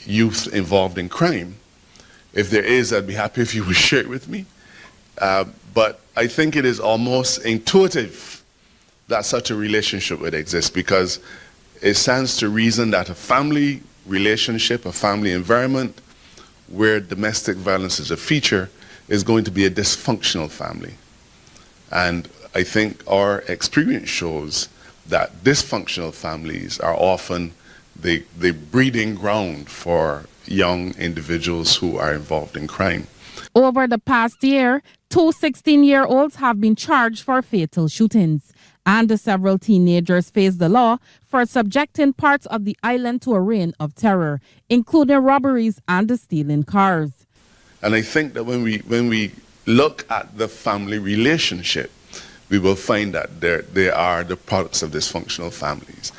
youth involved in crime. If there is, I'd be happy if you would share it with me. But I think it is almost intuitive that such a relationship would exist, because it stands to reason that a family relationship, a family environment where domestic violence is a feature is going to be a dysfunctional family. And I think our experience shows that dysfunctional families are often the breeding ground for young individuals who are involved in crime. Over the past year, 2 16-year-olds have been charged for fatal shootings, and several teenagers face the law for subjecting parts of the island to a reign of terror, including robberies and stealing cars. And I think that when we look at the family relationship, we will find that they are the products of dysfunctional families.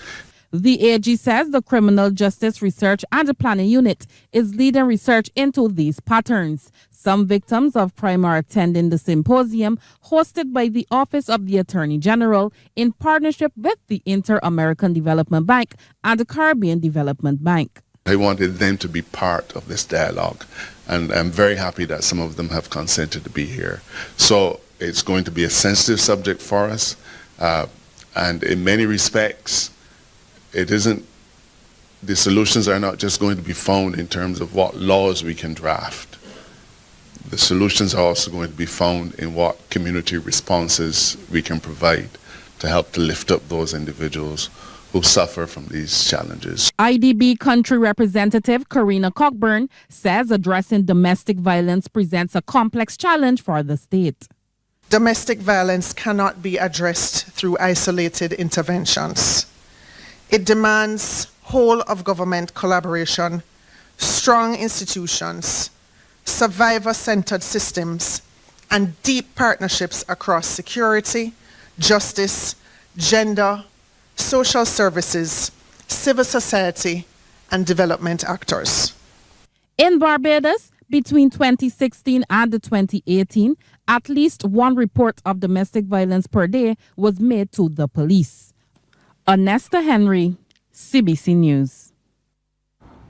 The AG says the Criminal Justice Research and Planning Unit is leading research into these patterns. Some victims of crime are attending the symposium hosted by the Office of the Attorney General in partnership with the Inter-American Development Bank and the Caribbean Development Bank. I wanted them to be part of this dialogue, and I'm very happy that some of them have consented to be here. So it's going to be a sensitive subject for us, and in many respects, the solutions are not just going to be found in terms of what laws we can draft. The solutions are also going to be found in what community responses we can provide to help to lift up those individuals who suffer from these challenges. IDB Country Representative Karina Cockburn says addressing domestic violence presents a complex challenge for the state. Domestic violence cannot be addressed through isolated interventions. It demands whole of government collaboration, strong institutions, survivor-centered systems, and deep partnerships across security, justice, gender, social services, civil society, and development actors. In Barbados, between 2016 and 2018, at least one report of domestic violence per day was made to the police. Anesta Henry, CBC News.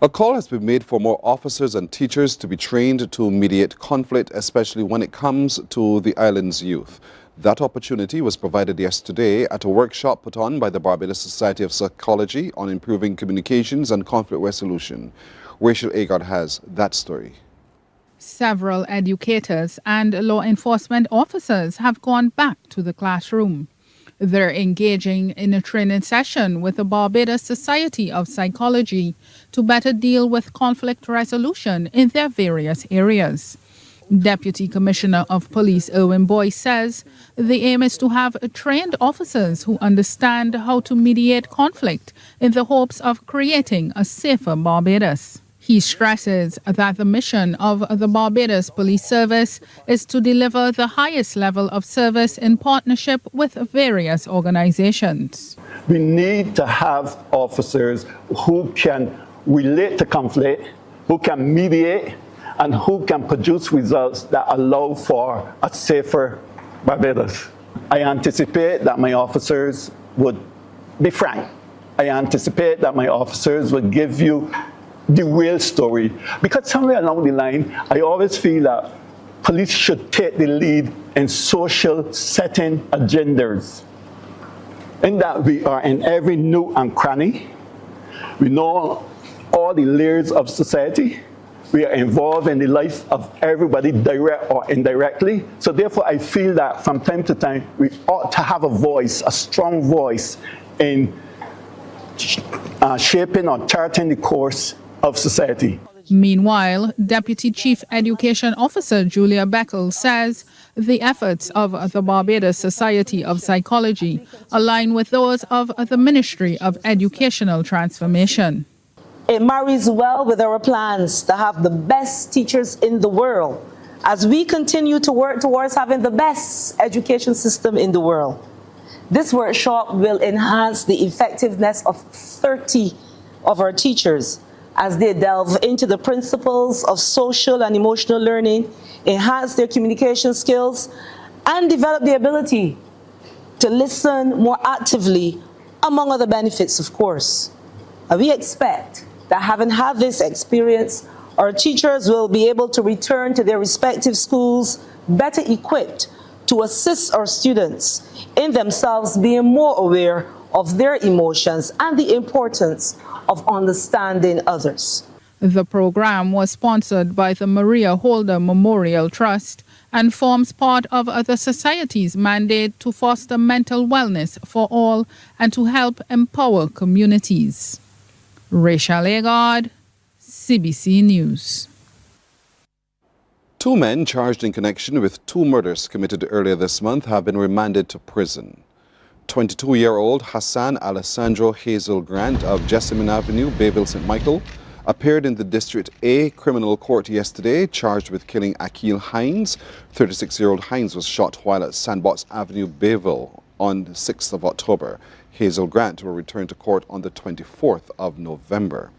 A call has been made for more officers and teachers to be trained to mediate conflict, especially when it comes to the island's youth. That opportunity was provided yesterday at a workshop put on by the Barbados Society of Psychology on improving communications and conflict resolution. Rachel Agard has that story. Several educators and law enforcement officers have gone back to the classroom. They're engaging in a training session with the Barbados Society of Psychology to better deal with conflict resolution in their various areas. Deputy Commissioner of Police Owen Boyce says the aim is to have trained officers who understand how to mediate conflict in the hopes of creating a safer Barbados. He stresses that the mission of the Barbados Police Service is to deliver the highest level of service in partnership with various organizations. We need to have officers who can relate to conflict, who can mediate, and who can produce results that allow for a safer Barbados. I anticipate that my officers would be frank. I anticipate that my officers would give you the real story. Because somewhere along the line, I always feel that police should take the lead in social setting agendas. In that we are in every nook and cranny. We know all the layers of society. We are involved in the life of everybody, direct or indirectly. So therefore, I feel that from time to time, we ought to have a voice, a strong voice in shaping or charting the course of society. Meanwhile, Deputy Chief Education Officer Julia Beckel says the efforts of the Barbados Society of Psychology align with those of the Ministry of Educational Transformation. It marries well with our plans to have the best teachers in the world as we continue to work towards having the best education system in the world. This workshop will enhance the effectiveness of 30 of our teachers as they delve into the principles of social and emotional learning, enhance their communication skills, and develop the ability to listen more actively, among other benefits, of course. And we expect that having had this experience, our teachers will be able to return to their respective schools better equipped to assist our students in themselves being more aware of their emotions and the importance of understanding others. The program was sponsored by the Maria Holder Memorial Trust and forms part of the Society's mandate to foster mental wellness for all and to help empower communities. Rachel Agard, CBC News. 2 men charged in connection with 2 murders committed earlier this month have been remanded to prison. 22-year-old Hassan Alessandro Hazel Grant of Jessamine Avenue, Bayville, St. Michael, appeared in the District A Criminal Court yesterday, charged with killing Akil Hines. 36-year-old Hines was shot while at Sandbox Avenue, Bayville, on the 6th of October. Hazel Grant will return to court on the 24th of November.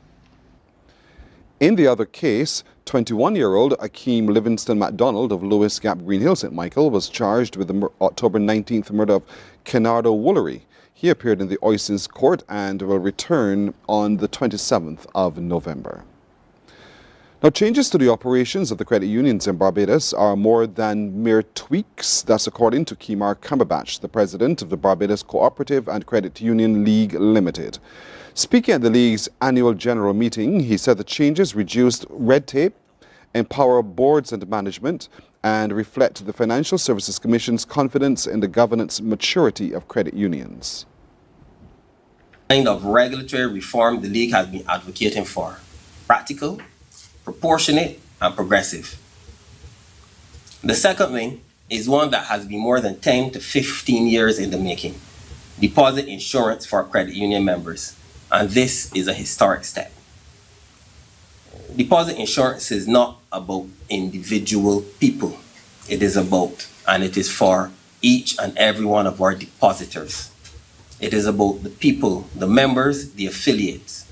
In the other case, 21-year-old Akeem Livingston MacDonald of Lewis Gap, Green Hill, St. Michael, was charged with the October 19th murder of Kenardo Woolery. He appeared in the Oyston's court and will return on the 27th of November. Now, changes to the operations of the credit unions in Barbados are more than mere tweaks. That's according to Kemar Cumberbatch, the president of the Barbados Cooperative and Credit Union League Limited. Speaking at the League's annual general meeting, he said the changes reduced red tape, empower boards and management, and reflect the Financial Services Commission's confidence in the governance maturity of credit unions. Kind of regulatory reform the League has been advocating for: practical, proportionate, and progressive. The second thing is one that has been more than 10 to 15 years in the making: deposit insurance for credit union members. And this is a historic step. Deposit insurance is not about individual people. It is about, and it is for each and every one of our depositors. It is about the people, the members, the affiliates,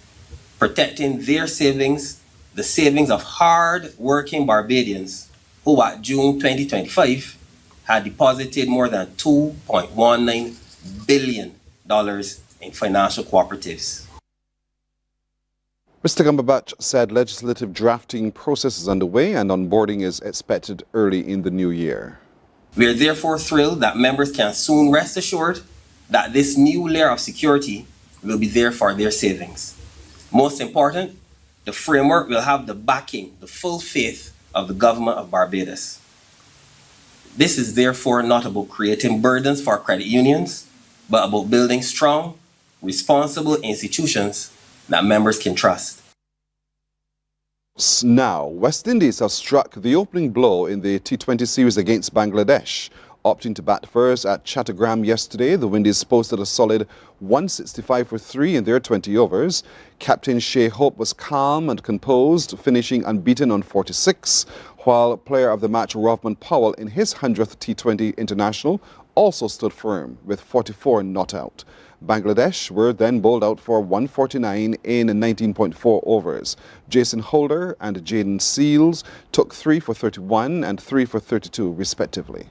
protecting their savings, the savings of hard-working Barbadians who at June 2025 had deposited more than $2.19 billion in financial cooperatives. Mr. Cumberbatch said legislative drafting process is underway and onboarding is expected early in the new year. We are therefore thrilled that members can soon rest assured that this new layer of security will be there for their savings. Most important, the framework will have the backing, the full faith of the government of Barbados. This is therefore not about creating burdens for credit unions, but about building strong, responsible institutions that members can trust. Now, West Indies have struck the opening blow in the T20 series against Bangladesh. Opting to bat first at Chattogram yesterday, the Windies posted a solid 165 for 3 in their 20 overs. Captain Shea Hope was calm and composed, finishing unbeaten on 46, while player of the match Rovman Powell in his 100th T20 international also stood firm with 44 not out. Bangladesh were then bowled out for 149 in 19.4 overs. Jason Holder and Jaden Seals took 3 for 31 and 3 for 32 respectively.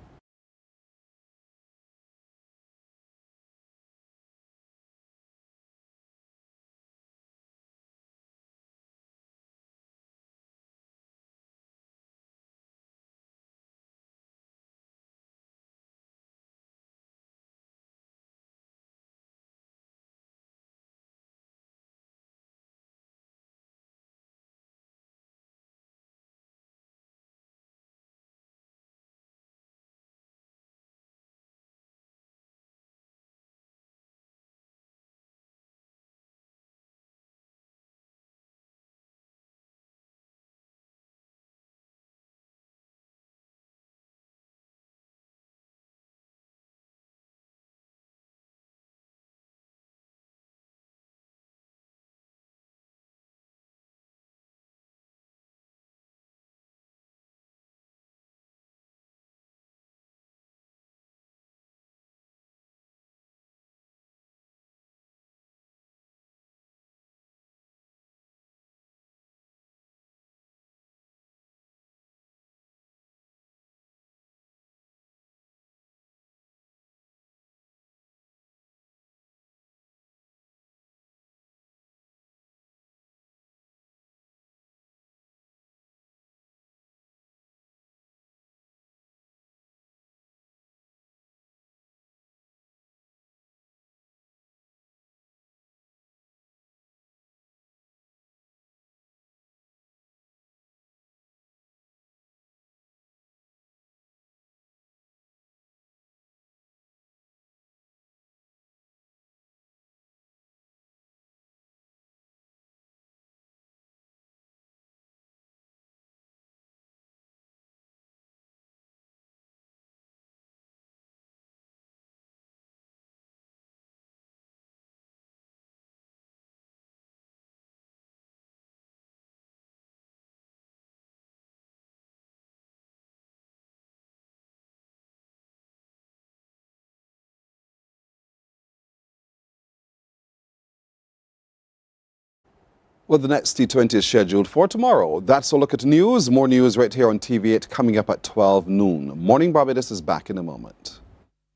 Well, the next T20 is scheduled for tomorrow. That's a look at news. More news right here on TV8 coming up at 12 noon. Morning Barbados is back in a moment.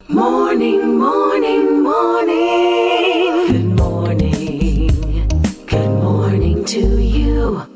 Morning, morning, morning. Good morning. Good morning to you.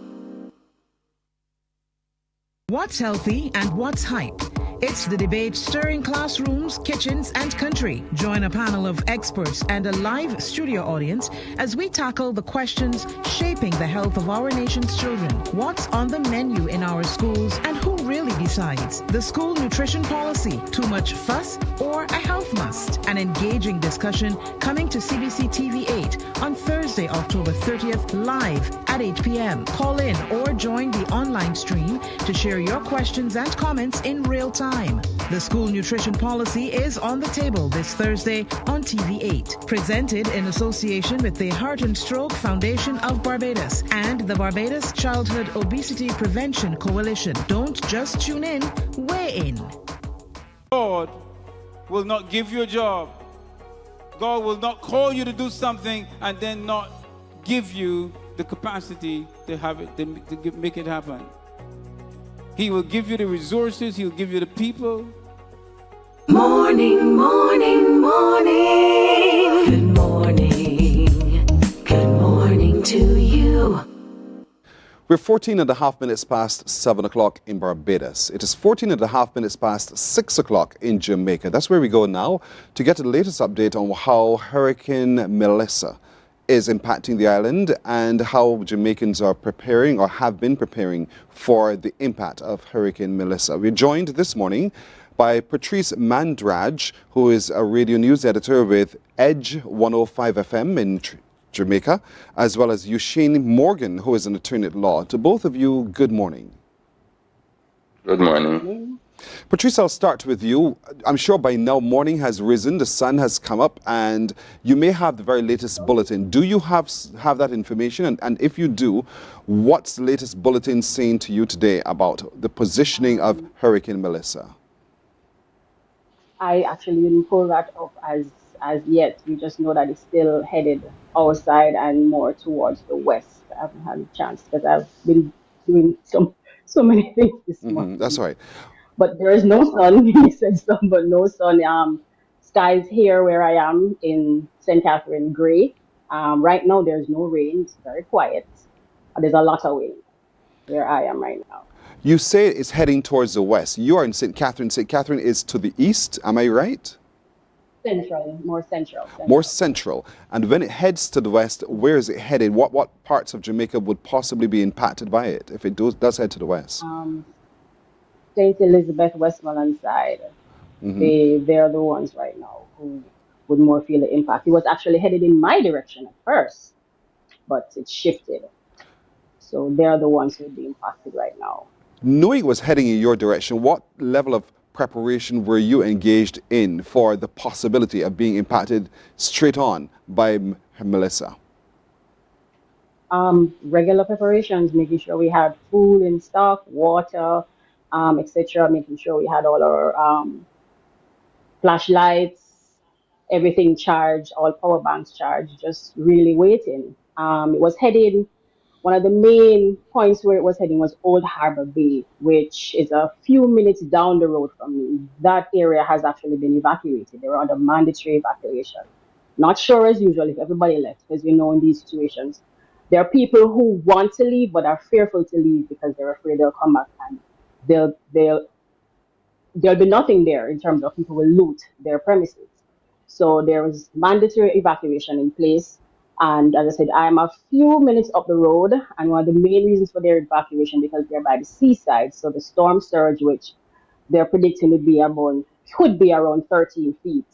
What's healthy and what's hype? It's the debate stirring classrooms, kitchens, and country. Join a panel of experts and a live studio audience as we tackle the questions shaping the health of our nation's children. What's on the menu in our schools and who really decides? The school nutrition policy, too much fuss or a health must? An engaging discussion coming to CBC TV8 on Thursday, October 30th, live at 8 p.m. Call in or join the online stream to share your questions and comments in real time. The school nutrition policy is on the table this Thursday on TV8. Presented in association with the Heart and Stroke Foundation of Barbados and the Barbados Childhood Obesity Prevention Coalition. Don't just tune in, weigh in. God will not give you a job. God will not call you to do something and then not give you the capacity to have it, to make it happen. He will give you the resources. He'll give you the people. Morning, morning, morning. Good morning. Good morning to you. We're 14 and a half minutes past 7 o'clock in Barbados. It is 14 and a half minutes past 6 o'clock in Jamaica. That's where we go now to get the latest update on how Hurricane Melissa is impacting the island and how Jamaicans are preparing or have been preparing for the impact of Hurricane Melissa. We're joined this morning by Patrice Mandraj, who is a radio news editor with Edge 105 FM in Jamaica, as well as Eugene Morgan, who is an attorney at law. To both of you, good morning. Good morning. Patrice, I'll start with you. I'm sure by now morning has risen, the sun has come up, and you may have the very latest bulletin. Do you have that information? And if you do, what's the latest bulletin saying to you today about the positioning of Hurricane Melissa? I actually didn't pull that up as yet. We just know that it's still headed outside and more towards the west. I haven't had a chance because I've been doing so many things this morning. That's right. But there is no sun. You said sun, but no sun. Skies here where I am in St. Catherine, gray. Right now there's no rain. It's very quiet. There's a lot of wind where I am right now. You say it's heading towards the west. You are in St. Catherine. St. Catherine is to the east. Am I right? Central, more central. More central. And when it heads to the west, where is it headed? What parts of Jamaica would possibly be impacted by it if it does head to the west? St. Elizabeth, Westmoreland side. They're the ones right now who would more feel the impact. It was actually headed in my direction at first, but it shifted. So they're the ones who would be impacted right now. Knowing it was heading in your direction, what level of preparation were you engaged in for the possibility of being impacted straight on by Melissa? Regular preparations, making sure we had food in stock, water, etc., making sure we had all our flashlights, everything charged, all power banks charged, just really waiting. It was heading, one of the main points where it was heading was Old Harbor Bay, which is a few minutes down the road from me. That area has actually been evacuated. They were under mandatory evacuation. Not sure as usual if everybody left, because you know in these situations, there are people who want to leave but are fearful to leave because they're afraid they'll come back and there'll be nothing there in terms of people will loot their premises. So there was mandatory evacuation in place. And as I said, I'm a few minutes up the road, and one of the main reasons for their evacuation because they're by the seaside. So the storm surge, which they're predicting could be around 13 feet.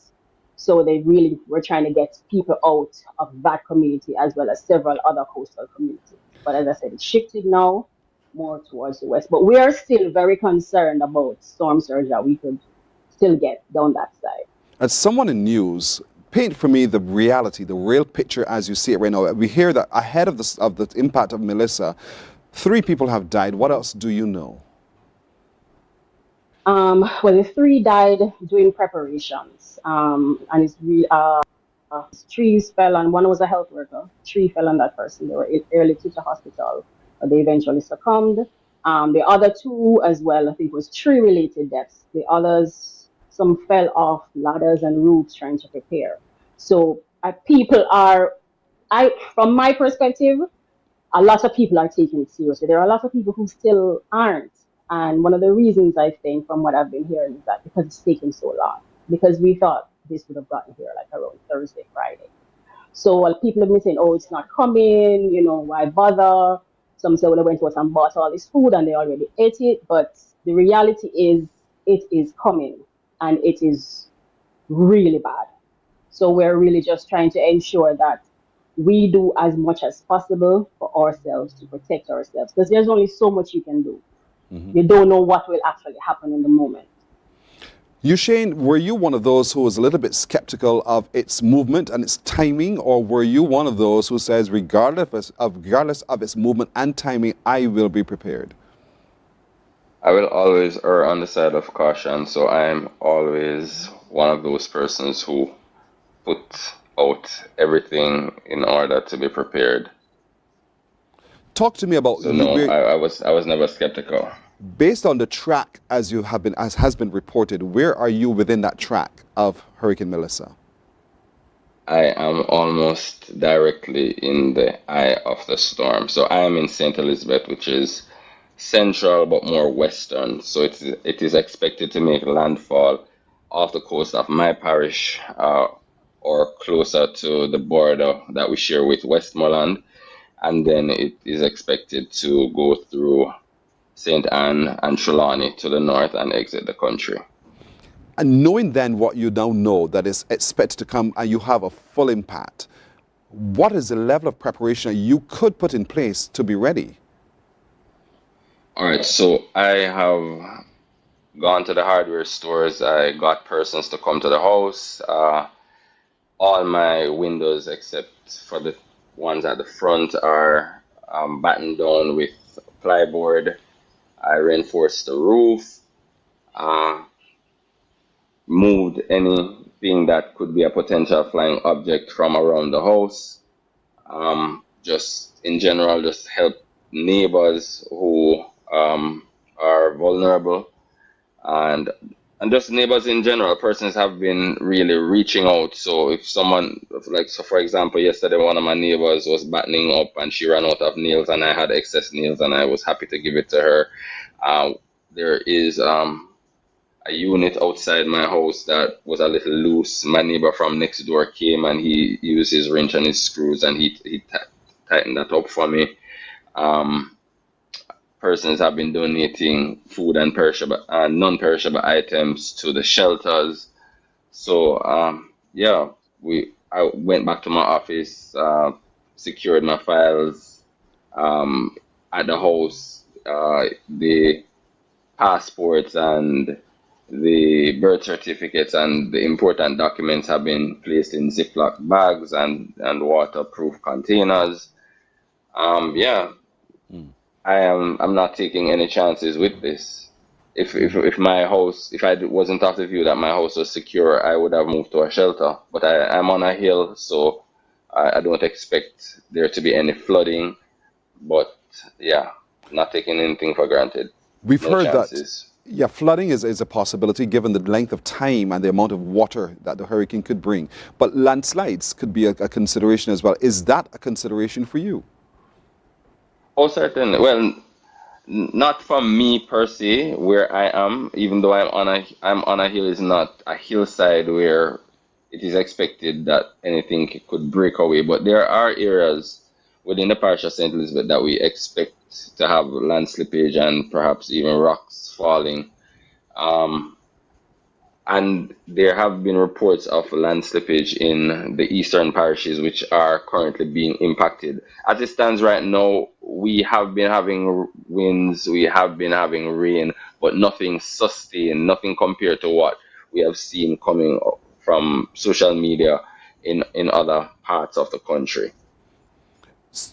So they really were trying to get people out of that community as well as several other coastal communities. But as I said, it shifted now more towards the west. But we are still very concerned about storm surge that we could still get down that side. As someone in news, paint for me the reality, the real picture as you see it right now. We hear that ahead of the impact of Melissa, 3 people have died. What else do you know? Well, the 3 died doing preparations, and it's trees fell on, one was a health worker, tree fell on that person. They were early to the hospital, but they eventually succumbed. The other two as well, I think, was tree-related deaths. The others, some fell off ladders and roofs trying to prepare. So people are, from my perspective, a lot of people are taking it seriously. There are a lot of people who still aren't. And one of the reasons I think, from what I've been hearing, is that because it's taking so long. Because we thought this would have gotten here like around Thursday, Friday. So people have been saying, oh, it's not coming, why bother? Some say, well, they went out and bought all this food and they already ate it. But the reality is, it is coming and it is really bad. So we're really just trying to ensure that we do as much as possible for ourselves to protect ourselves, because there's only so much you can do. You don't know what will actually happen in the moment. Shane, were you one of those who was a little bit skeptical of its movement and its timing, or were you one of those who says, regardless of its movement and timing, I will be prepared? I will always err on the side of caution, so I'm always one of those persons who put out everything in order to be prepared. Talk to me about. So no, I was never skeptical. Based on the track as has been reported, where are you within that track of Hurricane Melissa? I am almost directly in the eye of the storm. So I am in St. Elizabeth, which is central but more western. So it is expected to make landfall off the coast of my parish, or closer to the border that we share with Westmoreland. And then it is expected to go through St. Anne and Trelawney to the north and exit the country. And knowing then what you now know, that is expected to come and you have a full impact, what is the level of preparation you could put in place to be ready? All right, so I have gone to the hardware stores. I got persons to come to the house. All my windows, except for the ones at the front, are battened down with plyboard. I reinforced the roof, moved anything that could be a potential flying object from around the house. Just in general, just help neighbors who are vulnerable, and just neighbors in general. Persons have been really reaching out. So if someone, for example, yesterday one of my neighbors was battening up and she ran out of nails and I had excess nails and I was happy to give it to her. There is a unit outside my house that was a little loose. My neighbor from next door came and he used his wrench and his screws and he tightened that up for me. Persons have been donating food and non-perishable items to the shelters. So I went back to my office, secured my files at the house. The passports and the birth certificates and the important documents have been placed in Ziploc bags and waterproof containers. I'm not taking any chances with this. If my house, if I wasn't of the view that my house was secure, I would have moved to a shelter. But I'm on a hill, so I don't expect there to be any flooding. But not taking anything for granted. We've heard that. Yeah, flooding is a possibility given the length of time and the amount of water that the hurricane could bring. But landslides could be a consideration as well. Is that a consideration for you? Oh, certainly. Well, not for me per se, where I am. Even though I'm on a hill, is not a hillside where it is expected that anything could break away. But there are areas within the parish of St. Elizabeth that we expect to have land slippage and perhaps even rocks falling. And there have been reports of land slippage in the eastern parishes, which are currently being impacted. As it stands right now, we have been having winds, we have been having rain, but nothing sustained, nothing compared to what we have seen coming from social media in other parts of the country.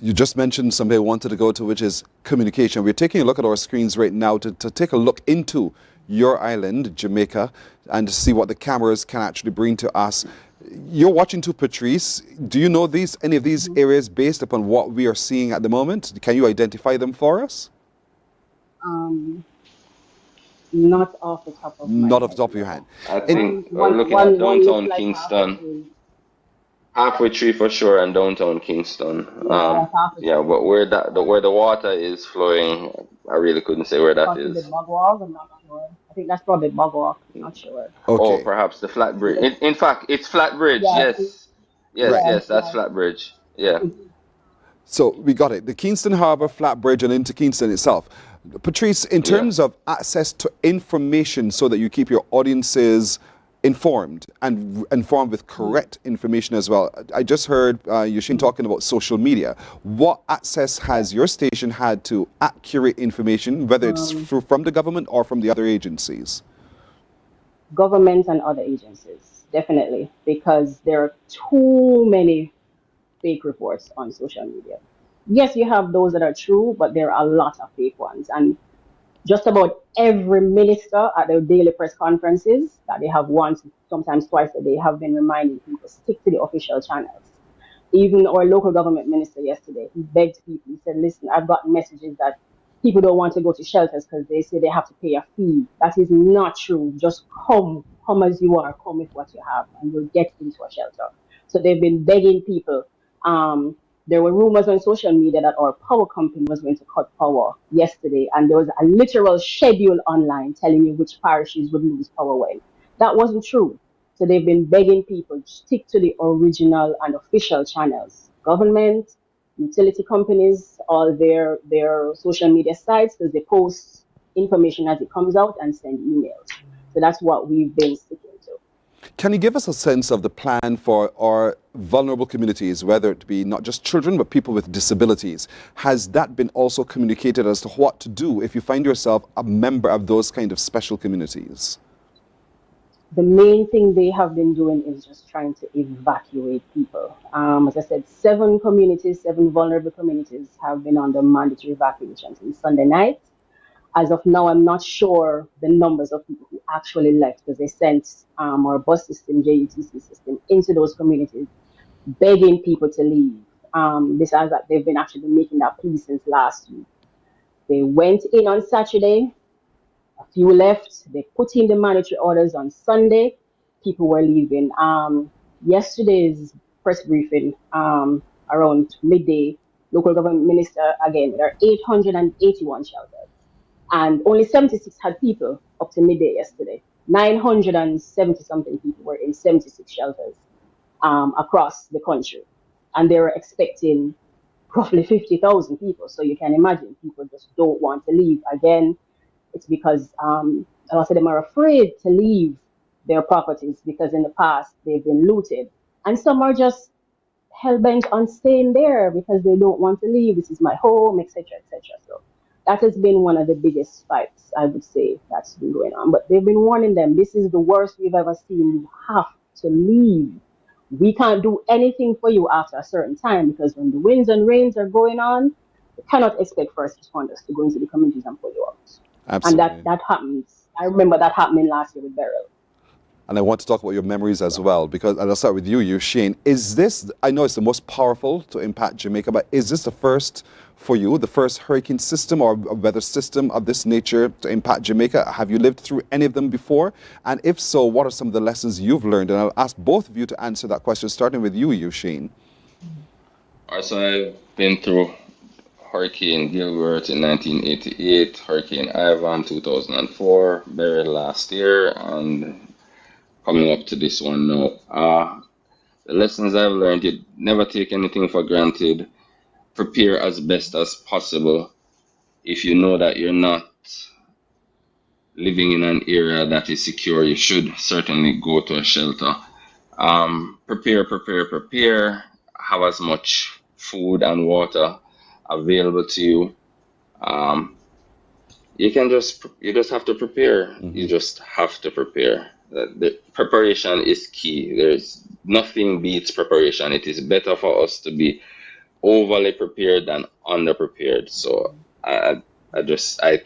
You just mentioned something I wanted to go to, which is communication. We're taking a look at our screens right now to take a look into your island, Jamaica, and to see what the cameras can actually bring to us. You're watching too, Patrice. Do you know any of these Mm-hmm. areas based upon what we are seeing at the moment? Can you identify them for us? Not off the top of my Not off the head, top of your no. hand. I In, think we're looking at One looks downtown like Kingston, halfway. halfway tree for sure, and downtown Kingston. Yeah, that's halfway Yeah, tree. but where the water is flowing, I really couldn't say where that Possibly is. Bugwalk, I'm not sure. I think that's probably Bugwalk, not sure. Oh, okay, perhaps the flat bridge. In fact, it's flat bridge. Yeah, Yes, yes, right. yeah, yes. That's yeah. flat bridge. Yeah. So we got it. The Kingston Harbour, Flat Bridge, and into Kingston itself. Patrice, in Yeah. terms of access to information so that you keep your audiences informed and informed with correct information as well. I just heard Yushin talking about social media. What access has your station had to accurate information, whether it's from the government or from the other agencies? Governments and other agencies, definitely, because there are too many fake reports on social media. Yes, you have those that are true, but there are a lot of fake ones. And just about every minister at their daily press conferences that they have once, sometimes twice a day, have been reminding people stick to the official channels. Even our local government minister yesterday, he begged people, he said, listen, I've gotten messages that people don't want to go to shelters because they say they have to pay a fee. That is not true. Just come as you are, come with what you have, and you'll get into a shelter. So they've been begging people. There were rumors on social media that our power company was going to cut power yesterday, and there was a literal schedule online telling you which parishes would lose power when. That wasn't true. So they've been begging people to stick to the original and official channels. Government, utility companies, all their social media sites, because they post information as it comes out and send emails. So that's what we've been sticking to. Can you give us a sense of the plan for our vulnerable communities, whether it be not just children, but people with disabilities? Has that been also communicated as to what to do if you find yourself a member of those kind of special communities? The main thing they have been doing is just trying to evacuate people. As I said, 7 vulnerable communities have been under mandatory evacuation since Sunday night. As of now, I'm not sure the numbers of people who actually left because they sent our bus system, JUTC system, into those communities, begging people to leave. Besides that, they've been actually making that plea since last week. They went in on Saturday. A few left. They put in the mandatory orders on Sunday. People were leaving. Yesterday's press briefing around midday, local government minister, again, there are 881 shelters. And only 76 had people up to midday yesterday. 970 something people were in 76 shelters across the country. And they were expecting roughly 50,000 people. So you can imagine people just don't want to leave. Again, it's because a lot of them are afraid to leave their properties because in the past they've been looted. And some are just hell bent on staying there because they don't want to leave. This is my home, etc., etc. So that has been one of the biggest fights, I would say, that's been going on. But they've been warning them, this is the worst we've ever seen. You have to leave. We can't do anything for you after a certain time because when the winds and rains are going on, you cannot expect first responders to go into the communities and pull you out. Absolutely. And that happens. I remember that happening last year with Beryl. And I want to talk about your memories as well, because, and I'll start with you, Shane. Is this, I know it's the most powerful to impact Jamaica, but is this the first for you, the first hurricane system or weather system of this nature to impact Jamaica? Have you lived through any of them before? And if so, what are some of the lessons you've learned? And I'll ask both of you to answer that question, starting with you, Shane. All right, so I've been through Hurricane Gilbert in 1988, Hurricane Ivan 2004, Beryl last year, and coming up to this one now. The lessons I've learned, you never take anything for granted. Prepare as best as possible. If you know that you're not living in an area that is secure, you should certainly go to a shelter. Prepare. Have as much food and water available to you. You just have to prepare. You just have to prepare. The preparation is key. There's nothing beats preparation. It is better for us to be overly prepared than underprepared. So I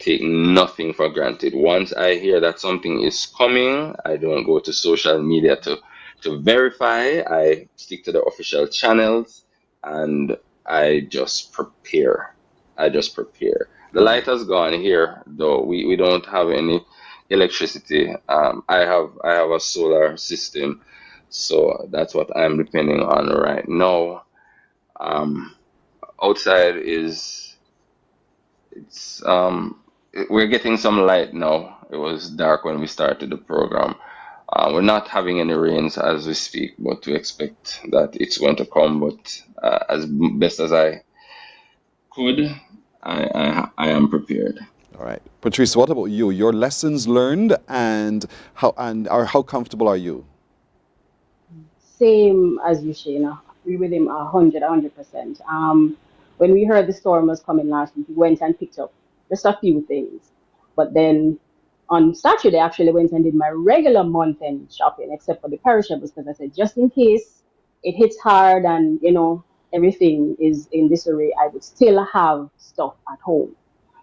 take nothing for granted. Once I hear that something is coming, I don't go to social media to to verify, I stick to the official channels, and I just prepare. The light has gone here, though. We don't have any electricity. I have a solar system, so that's what I'm depending on right now. Outside we're getting some light now. It was dark when we started the program. We're not having any rains as we speak, but we expect that it's going to come. But as best as I could, I am prepared. All right, Patrice. What about you? Your lessons learned, and how comfortable are you? Same as you, Shayna. Agree with him 100%. When we heard the storm was coming last week, we went and picked up just a few things. But then on Saturday, I actually went and did my regular month-end shopping, except for the perishables, because I said, just in case it hits hard and, everything is in disarray, I would still have stuff at home.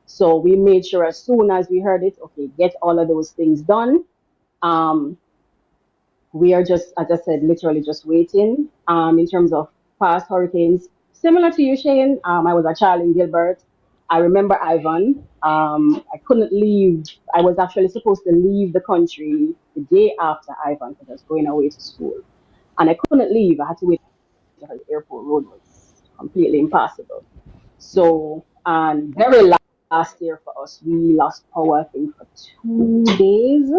So we made sure as soon as we heard it, okay, get all of those things done. We are just, as I said, literally just waiting. In terms of past hurricanes, similar to you, Shane, I was a child in Gilbert. I remember Ivan. I couldn't leave. I was actually supposed to leave the country the day after Ivan because I was going away to school. And I couldn't leave. I had to wait until the airport road was completely impassable. So, and very last year for us, we lost power, I think, for 2 days.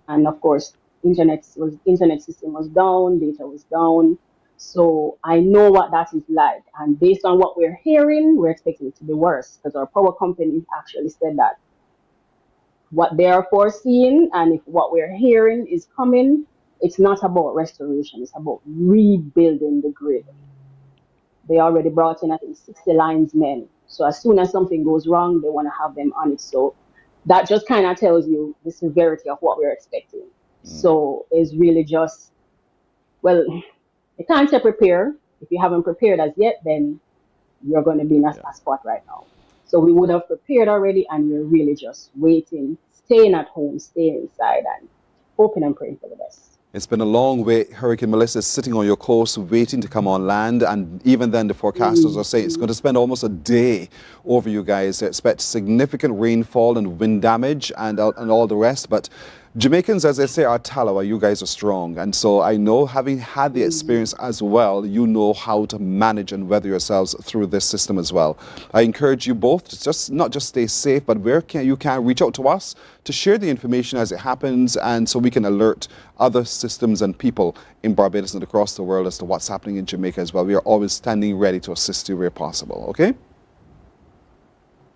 And of course, internet system was down, data was down. So I know what that is like. And based on what we're hearing, we're expecting it to be worse because our power company actually said that what they are foreseeing and if what we're hearing is coming, it's not about restoration, it's about rebuilding the grid. They already brought in, I think, 60 linesmen. So as soon as something goes wrong, they want to have them on it. So that just kind of tells you the severity of what we're expecting. So it's really just, well, you can't say prepare. If you haven't prepared as yet, then you're going to be in a spot right now. So we would have prepared already, and we're really just waiting, staying at home, staying inside, and hoping and praying for the best. It's been a long wait. Hurricane Melissa is sitting on your coast waiting to come on land, and even then the forecasters are saying it's going to spend almost a day over you guys. They expect significant rainfall and wind damage and all the rest, but Jamaicans, as they say, are Talawa. You guys are strong. And so I know, having had the experience as well, you know how to manage and weather yourselves through this system as well. I encourage you both to just not just stay safe, but where you can reach out to us to share the information as it happens, and so we can alert other systems and people in Barbados and across the world as to what's happening in Jamaica as well. We are always standing ready to assist you where possible. Okay?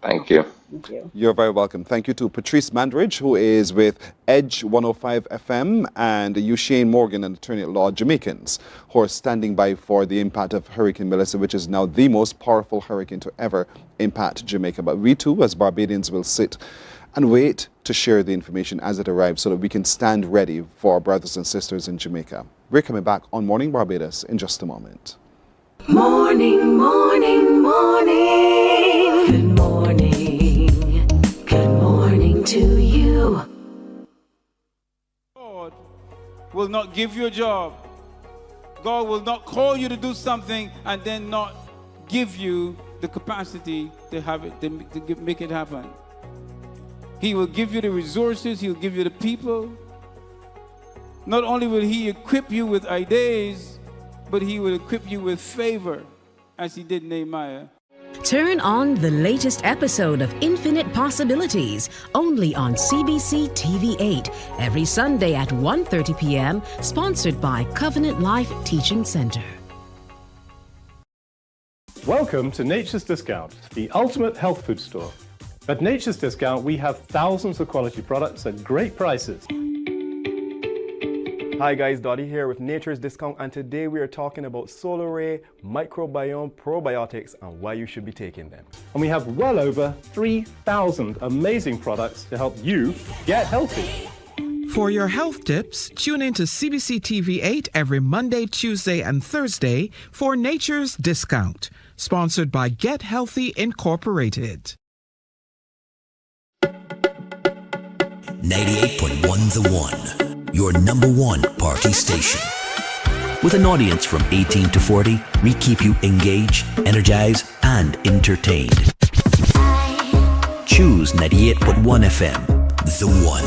Thank you. Thank you. You're very welcome. Thank you to Patrice Mandridge, who is with Edge 105 FM, and Ushane Morgan, an attorney at law, Jamaicans, who are standing by for the impact of Hurricane Melissa, which is now the most powerful hurricane to ever impact Jamaica. But we too, as Barbadians, will sit and wait to share the information as it arrives so that we can stand ready for our brothers and sisters in Jamaica. We're coming back on Morning Barbados in just a moment. Morning, morning, morning. Good morning. Good morning to you. God will not give you a job. God will not call you to do something and then not give you the capacity to have it, to make it happen. He will give you the resources. He'll give you the people. Not only will he equip you with ideas, but he will equip you with favor, as he did Nehemiah. Turn on the latest episode of Infinite Possibilities, only on CBC TV8, every Sunday at 1:30 p.m., sponsored by Covenant Life Teaching Center. Welcome to Nature's Discount, the ultimate health food store. At Nature's Discount, we have thousands of quality products at great prices. Hi guys, Dottie here with Nature's Discount, and today we are talking about Solar Ray, microbiome, probiotics, and why you should be taking them. And we have well over 3,000 amazing products to help you get healthy. For your health tips, tune in to CBC TV8 every Monday, Tuesday, and Thursday for Nature's Discount, sponsored by Get Healthy Incorporated. 98.1 The One, your number one party station. With an audience from 18 to 40, we keep you engaged, energized, and entertained. Choose 98.1 FM, the one.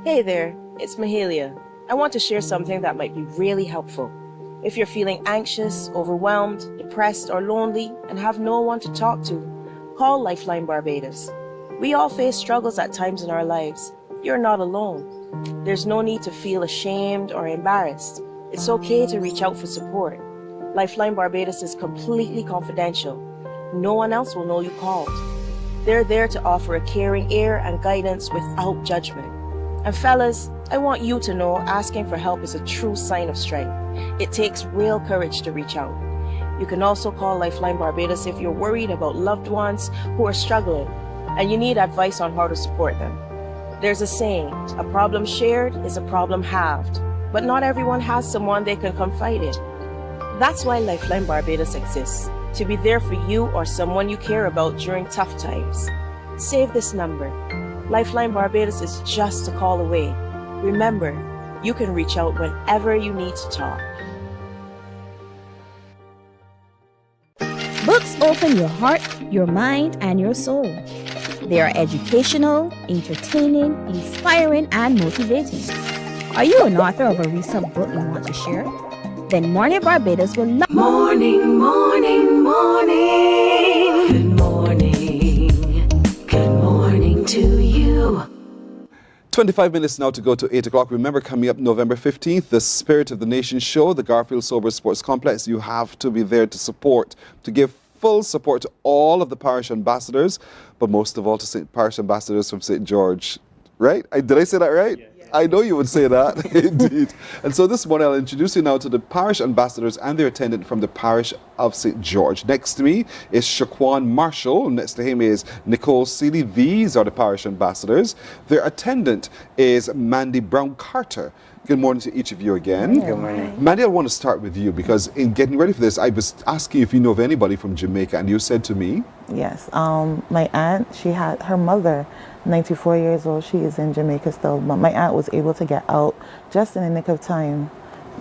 Hey there, it's Mahalia. I want to share something that might be really helpful. If you're feeling anxious, overwhelmed, depressed, or lonely and have no one to talk to, call Lifeline Barbados. We all face struggles at times in our lives. You're not alone. There's no need to feel ashamed or embarrassed. It's okay to reach out for support. Lifeline Barbados is completely confidential. No one else will know you called. They're there to offer a caring ear and guidance without judgment. And fellas, I want you to know asking for help is a true sign of strength. It takes real courage to reach out. You can also call Lifeline Barbados if you're worried about loved ones who are struggling and you need advice on how to support them. There's a saying, a problem shared is a problem halved, but not everyone has someone they can confide in. That's why Lifeline Barbados exists, to be there for you or someone you care about during tough times. Save this number. Lifeline Barbados is just a call away. Remember, you can reach out whenever you need to talk. Books open your heart, your mind, and your soul. They are educational, entertaining, inspiring, and motivating. Are you an author of a recent book you want to share? Then Mornin Barbados will love. Morning, morning, morning. Good morning. Good morning to you. 25 minutes now to go to 8 o'clock. Remember, coming up November 15th, the Spirit of the Nation show, the Garfield Sober Sports Complex. You have to be there to support, to give full support to all of the parish ambassadors, but most of all to parish ambassadors from St. George. Right? Did I say that right? Yeah. I know you would say that, indeed. And so this morning I'll introduce you now to the parish ambassadors and their attendant from the parish of St. George. Next to me is Shaquan Marshall. Next to him is Nicole Seeley. These are the parish ambassadors. Their attendant is Mandy Brown Carter. Good morning to each of you again. Good morning. Mandy, I want to start with you because in getting ready for this, I was asking if you know of anybody from Jamaica, and you said to me, yes, my aunt, she had her mother, 94 years old, she is in Jamaica still, but my aunt was able to get out just in the nick of time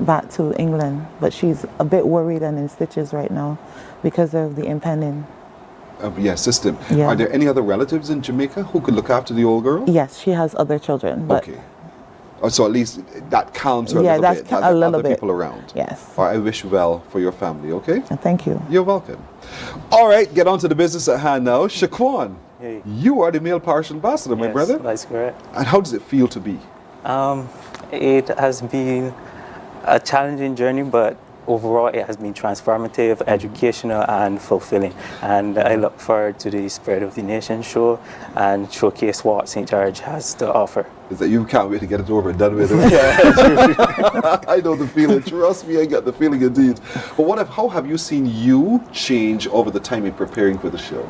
back to England, but she's a bit worried and in stitches right now because of the impending system. Yeah. Are there any other relatives in Jamaica who could look after the old girl? Yes, she has other children. But okay. So at least that counts her a little bit. Yeah, that's a little bit. People around. Yes. All right, I wish you well for your family, okay? Thank you. You're welcome. All right, get on to the business at hand now. Shaquan, hey. You are the male parish ambassador, my brother. That's correct. And how does it feel to be? It has been a challenging journey, but overall it has been transformative, educational, and fulfilling. And I look forward to the Spirit of the Nation show and showcase what St. George has to offer. Is that you can't wait to get it over and done with? I know the feeling. Trust me, I get the feeling indeed. But how have you seen you change over the time in preparing for the show?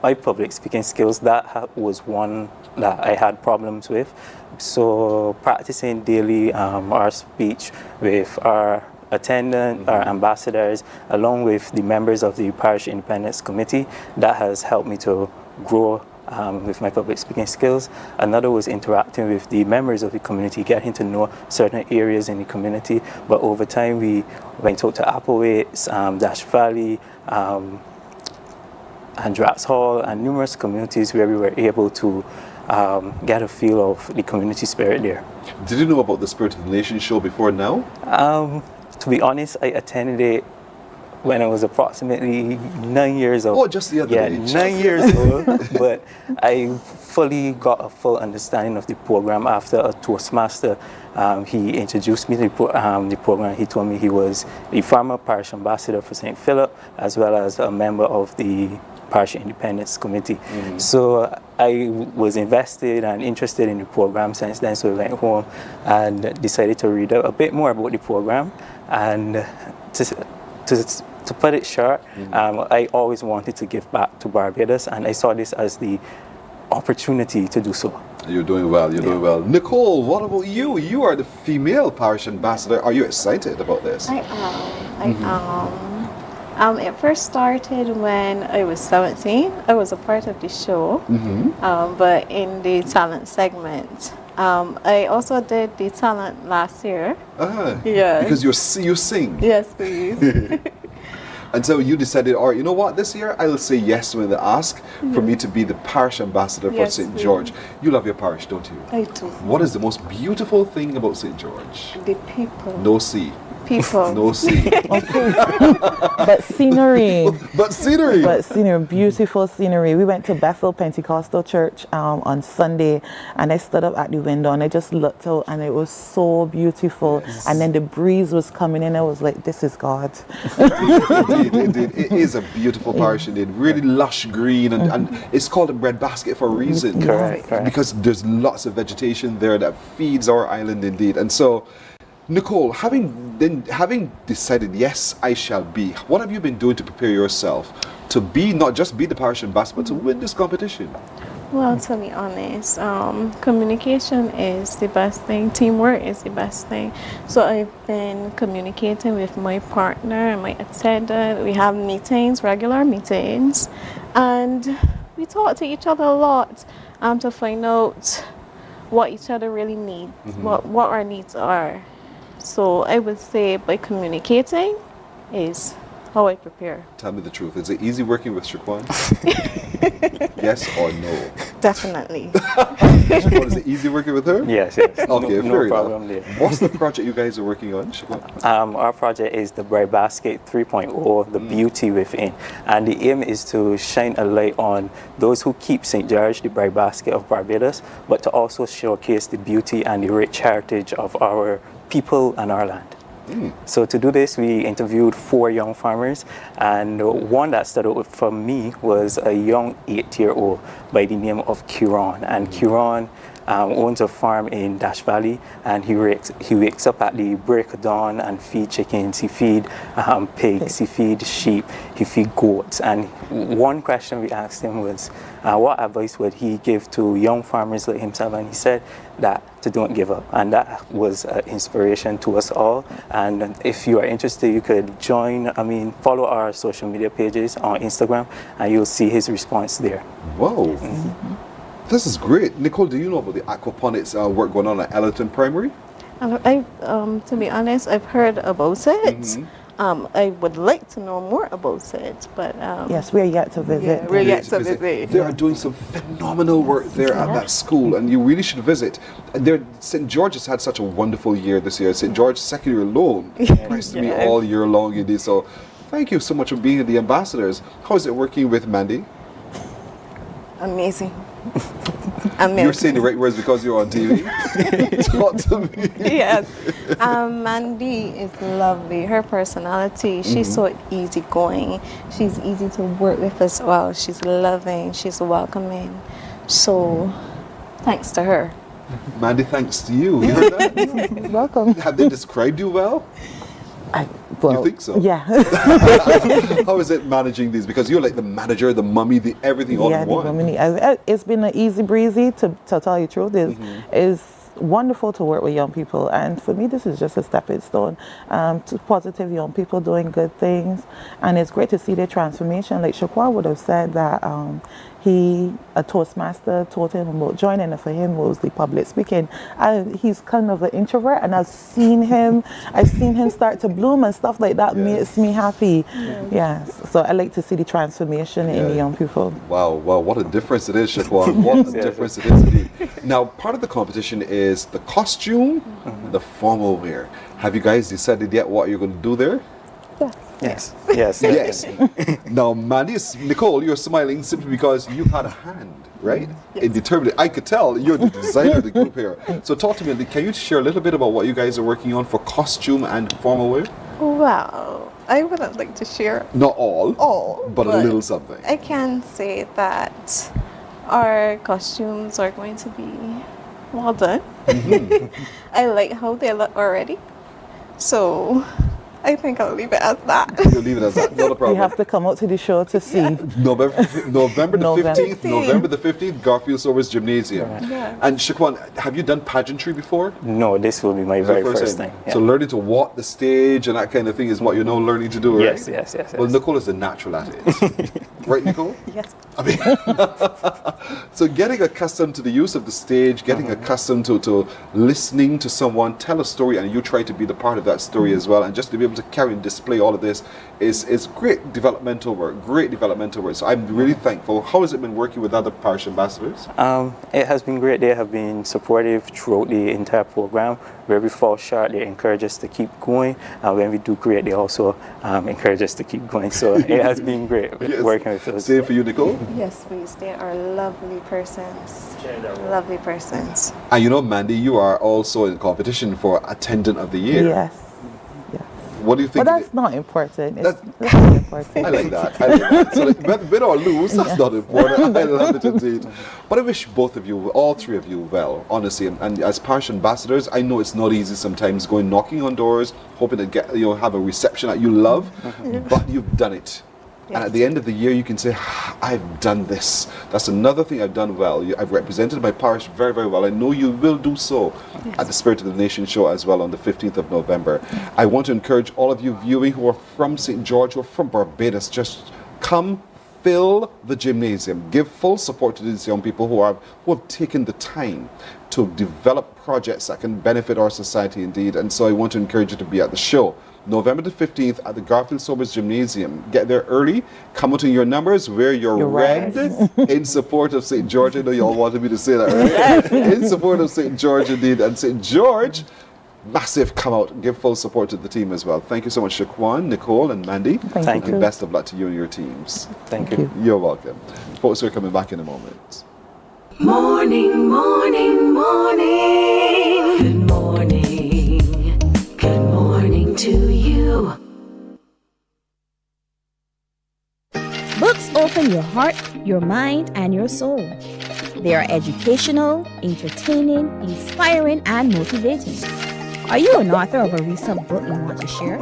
My public speaking skills, that was one that I had problems with. So practicing daily our speech with our attendant, our ambassadors, along with the members of the Parish Independence Committee, that has helped me to grow with my public speaking skills. Another was interacting with the members of the community, getting to know certain areas in the community. But over time, we went out to Applewaits, Dash Valley, and Drats Hall, and numerous communities where we were able to get a feel of the community spirit there. Did you know about the Spirit of the Nation show before now? To be honest, I attended it when I was approximately 9 years old. Oh, just the other day. 9 years old. But I fully got a full understanding of the program after a Toastmaster. He introduced me to the program. He told me he was the former parish ambassador for St. Philip, as well as a member of the Parish Independence Committee. Mm-hmm. So I was invested and interested in the program since then. So I went home and decided to read a bit more about the program. And to put it short, I always wanted to give back to Barbados, and I saw this as the opportunity to do so. You're doing well, you're doing well. Nicole, what about you? You are the female parish ambassador. Are you excited about this? I am. It first started when I was 17. I was a part of the show, but in the talent segment. I also did the talent last year. Yeah. Because you sing. Yes, please. And so you decided, all right, you know what, this year I'll say yes when they ask for me to be the parish ambassador for Yes, St. please. George. You love your parish, don't you? I do. What is the most beautiful thing about St. George? The people. No sea. People. No sea. But scenery. But scenery. But scenery, beautiful scenery. We went to Bethel Pentecostal Church on Sunday, and I stood up at the window and I just looked out, and it was so beautiful. Yes. And then the breeze was coming in. I was like, this is God. Indeed. It is a beautiful parish indeed. Really lush green, and it's called a breadbasket for a reason. Correct. Because there's lots of vegetation there that feeds our island indeed. And so, Nicole, having decided, yes, I shall be, what have you been doing to prepare yourself to be, not just be the parish ambassador, but to win this competition? Well, to be honest, communication is the best thing. Teamwork is the best thing. So I've been communicating with my partner and my attendant. We have meetings, regular meetings, and we talk to each other a lot to find out what each other really needs, what our needs are. So I would say by communicating is how I prepare. Tell me the truth. Is it easy working with Shaquan? Yes or no? Definitely. Shaquan, is it easy working with her? Yes. Okay, no fair problem enough. there. What's the project you guys are working on, Shaquan? Our project is the Breadbasket 3.0, the beauty within. And the aim is to shine a light on those who keep St. George, the Breadbasket of Barbados, but to also showcase the beauty and the rich heritage of our people and our land. So to do this, we interviewed 4 young farmers, and one that stood out for me was a young 8-year-old by the name of Kieran. And Kieran owns a farm in Dash Valley, and he wakes up at the break of dawn and feed chickens, he feed pigs, he feed sheep, he feed goats. And one question we asked him was, what advice would he give to young farmers like himself? And he said that to don't give up, and that was inspiration to us all. And if you are interested, you could follow our social media pages on Instagram, and you'll see his response there. Whoa. This is great. Nicole, do you know about the aquaponics work going on at Ellerton Primary? To be honest, I've heard about it. I would like to know more about it, but yes, we're yet to visit. Yeah, we're yet to visit. They are doing some phenomenal work there at that school, and you really should visit. St. George has had such a wonderful year this year. St. George secondary alone impressed me all year long indeed. So thank you so much for being the ambassadors. How is it working with Mandy? Amazing. You're saying the right words because you're on TV. Talk to me. Yes. Mandy is lovely. Her personality, she's so easygoing. She's easy to work with as well. She's loving. She's welcoming. So, thanks to her. Mandy, thanks to you. You heard that? Welcome. Have they described you well? You think so? Yeah. How is it managing these? Because you're like the manager, the mummy, the everything all in one. It's been an easy breezy, to tell you the truth. It's wonderful to work with young people, and for me this is just a stepping stone to positive young people doing good things, and it's great to see their transformation. Like Shaquan would have said that a Toastmaster taught him about joining, and for him was the public speaking. He's kind of an introvert, and I've seen him start to bloom, and stuff like that makes me happy. Yes. So I like to see the transformation in the young people. Wow, what a difference it is, Shaquan. What a difference it is indeed. Now, part of the competition is the costume, the formal wear. Have you guys decided yet what you're going to do there? Yes. Now, Nicole, you're smiling simply because you've had a hand, right? In determining. I could tell you're the designer of the group here. So talk to me. Can you share a little bit about what you guys are working on for costume and formal wear? Well, I wouldn't like to share Not all, but a little something. I can say that our costumes are going to be well done. I like how they look already. So I think I'll leave it as that. You'll leave it as that, not a problem. You have to come out to the show to see. November the 15th, Garfield Sobers Gymnasium. Yeah. And Shaquan, have you done pageantry before? No, this will be my very first time. Yeah. So learning to walk the stage and that kind of thing is what you're now learning to do, right? Yes. Well, Nicole is a natural at it. Right, Nicole? Yes. I mean, so getting accustomed to the use of the stage, getting accustomed to listening to someone tell a story and you try to be the part of that story as well, and just to be able to carry and display all of this is great developmental work, So I'm really thankful. How has it been working with other parish ambassadors? It has been great. They have been supportive throughout the entire program. Where we fall short, they encourage us to keep going. When we do great, they also encourage us to keep going. So it has been great working with us. Same for you, Nicole? Yes, please. They are lovely persons. Lovely persons. And you know, Mandy, you are also in competition for Attendant of the Year. Yes. What do you think? But that's not important. It's not important. I like that. So like, win or lose, that's not important. I love it indeed. But I wish both of you, all three of you, well, honestly. And as parish ambassadors, I know it's not easy sometimes going knocking on doors, hoping to get have a reception that you love, but you've done it. Yes. And at the end of the year, you can say, I've done this. That's another thing I've done well. I've represented my parish very, very well. I know you will do so at the Spirit of the Nation show as well on the 15th of November. I want to encourage all of you viewing who are from St. George or from Barbados, just come, fill the gymnasium. Give full support to these young people who have taken the time to develop projects that can benefit our society indeed. And so I want to encourage you to be at the show. November the 15th at the Garfield Sobers Gymnasium. Get there early, come out in your numbers, wear your red in support of St. George. I know you all wanted me to say that, right? In support of St. George indeed. And St. George, massive come out and give full support to the team as well. Thank you so much, Shaquan, Nicole, and Mandy. Thank you. And best of luck to you and your teams. Thank you. You're welcome. Folks, we're coming back in a moment. Morning, morning, morning. Good morning. Good morning to you. Books open your heart, your mind, and your soul. They are educational, entertaining, inspiring, and motivating. Are you an author of a recent book you want to share?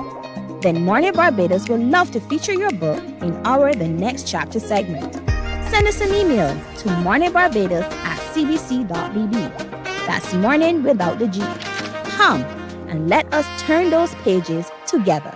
Then Mornin Barbados would love to feature your book in our The Next Chapter segment. Send us an email to morninbarbados@cbc.bb. That's morning without the G. Come and let us turn those pages together.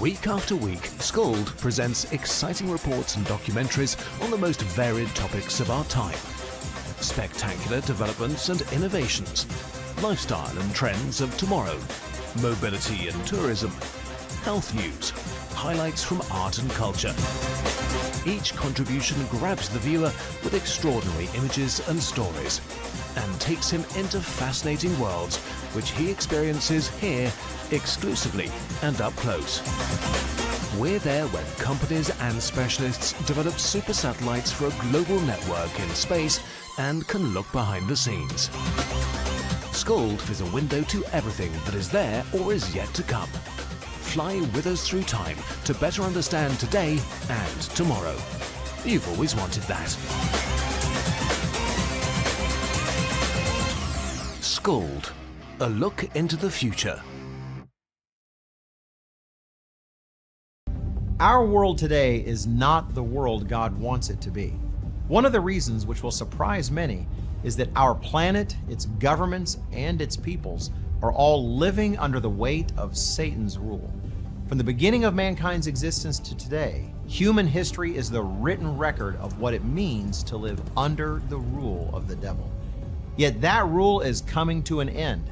Week after week, Scold presents exciting reports and documentaries on the most varied topics of our time. Spectacular developments and innovations, lifestyle and trends of tomorrow, mobility and tourism, health news, highlights from art and culture. Each contribution grabs the viewer with extraordinary images and stories and takes him into fascinating worlds which he experiences here exclusively and up close. We're there when companies and specialists develop super satellites for a global network in space and can look behind the scenes. Scold is a window to everything that is there or is yet to come. Fly with us through time to better understand today and tomorrow. You've always wanted that. Scold, a look into the future. Our world today is not the world God wants it to be. One of the reasons, which will surprise many, is that our planet, its governments, and its peoples are all living under the weight of Satan's rule. From the beginning of mankind's existence to today, human history is the written record of what it means to live under the rule of the devil. Yet that rule is coming to an end.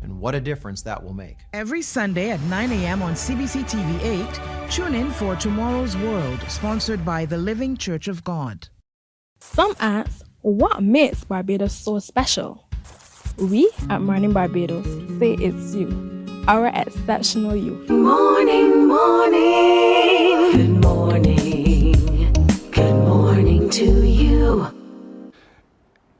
And what a difference that will make. Every Sunday at 9 a.m. on CBC TV 8, tune in for Tomorrow's World, sponsored by the Living Church of God. Some ask, what makes Barbados so special? We at Mornin Barbados say it's you, our exceptional youth. Morning, morning. Good morning. Good morning to you.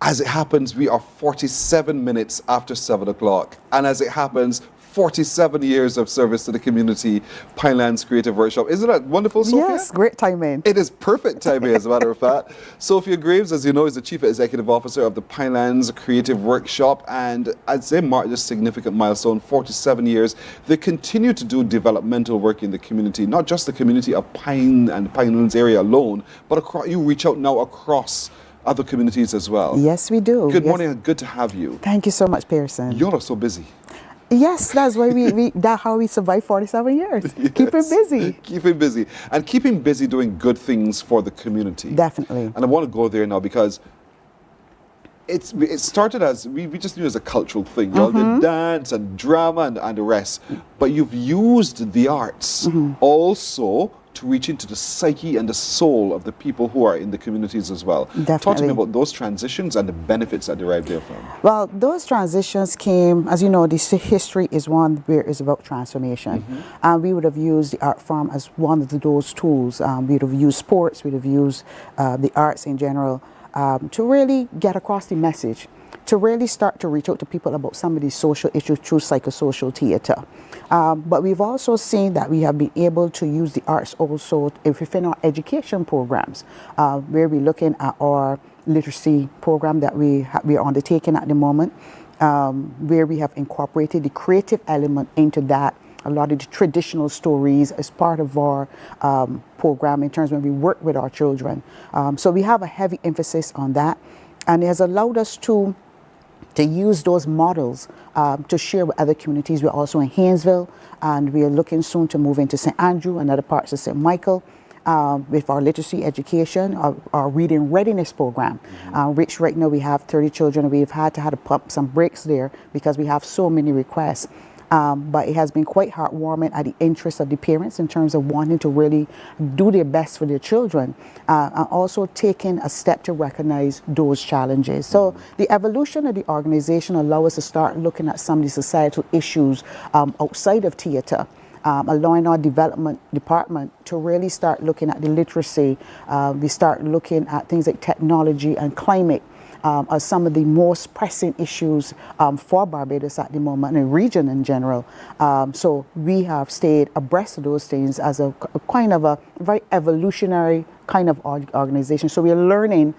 As it happens, we are 47 minutes after 7 o'clock. And as it happens, 47 years of service to the community, Pinelands Creative Workshop. Isn't that wonderful, Sophia? Yes, great timing. It is perfect timing, as a matter of fact. Sophia Graves, as you know, is the Chief Executive Officer of the Pinelands Creative Workshop, and I'd say marked this significant milestone, 47 years. They continue to do developmental work in the community, not just the community of Pine and Pinelands area alone, but you reach out now across other communities as well. Yes, we do. Good morning, and good to have you. Thank you so much, Pearson. You're so busy. Yes, that's why that's how we survived 47 years. Yes. Keeping busy. Keeping busy. And keeping busy doing good things for the community. Definitely. And I want to go there now because it started as, we just knew it as a cultural thing. You all did dance and drama and the rest. But you've used the arts also to reach into the psyche and the soul of the people who are in the communities as well. Definitely. Talk to me about those transitions and the benefits that derive therefrom. Well, those transitions came, as you know, this history is one where it's about transformation. And we would have used the art form as one of those tools. We would have used sports, we would have used the arts in general to really get across the message, to really start to reach out to people about some of these social issues through psychosocial theater. But we've also seen that we have been able to use the arts also within our education programs, where we're looking at our literacy program that we are undertaking at the moment, where we have incorporated the creative element into that. A lot of the traditional stories as part of our program in terms of when we work with our children. So we have a heavy emphasis on that, and it has allowed us to use those models to share with other communities. We're also in Haynesville, and we are looking soon to move into St. Andrew and other parts of St. Michael with our literacy education, our reading readiness program, which right now we have 30 children. We've had to pump some brakes there because we have so many requests. But it has been quite heartwarming at the interest of the parents in terms of wanting to really do their best for their children, and also taking a step to recognize those challenges. So the evolution of the organization allows us to start looking at some of the societal issues outside of theater, allowing our development department to really start looking at the literacy. We start looking at things like technology and climate, are some of the most pressing issues for Barbados at the moment and the region in general. So we have stayed abreast of those things as a kind of a very evolutionary kind of organization. So we are learning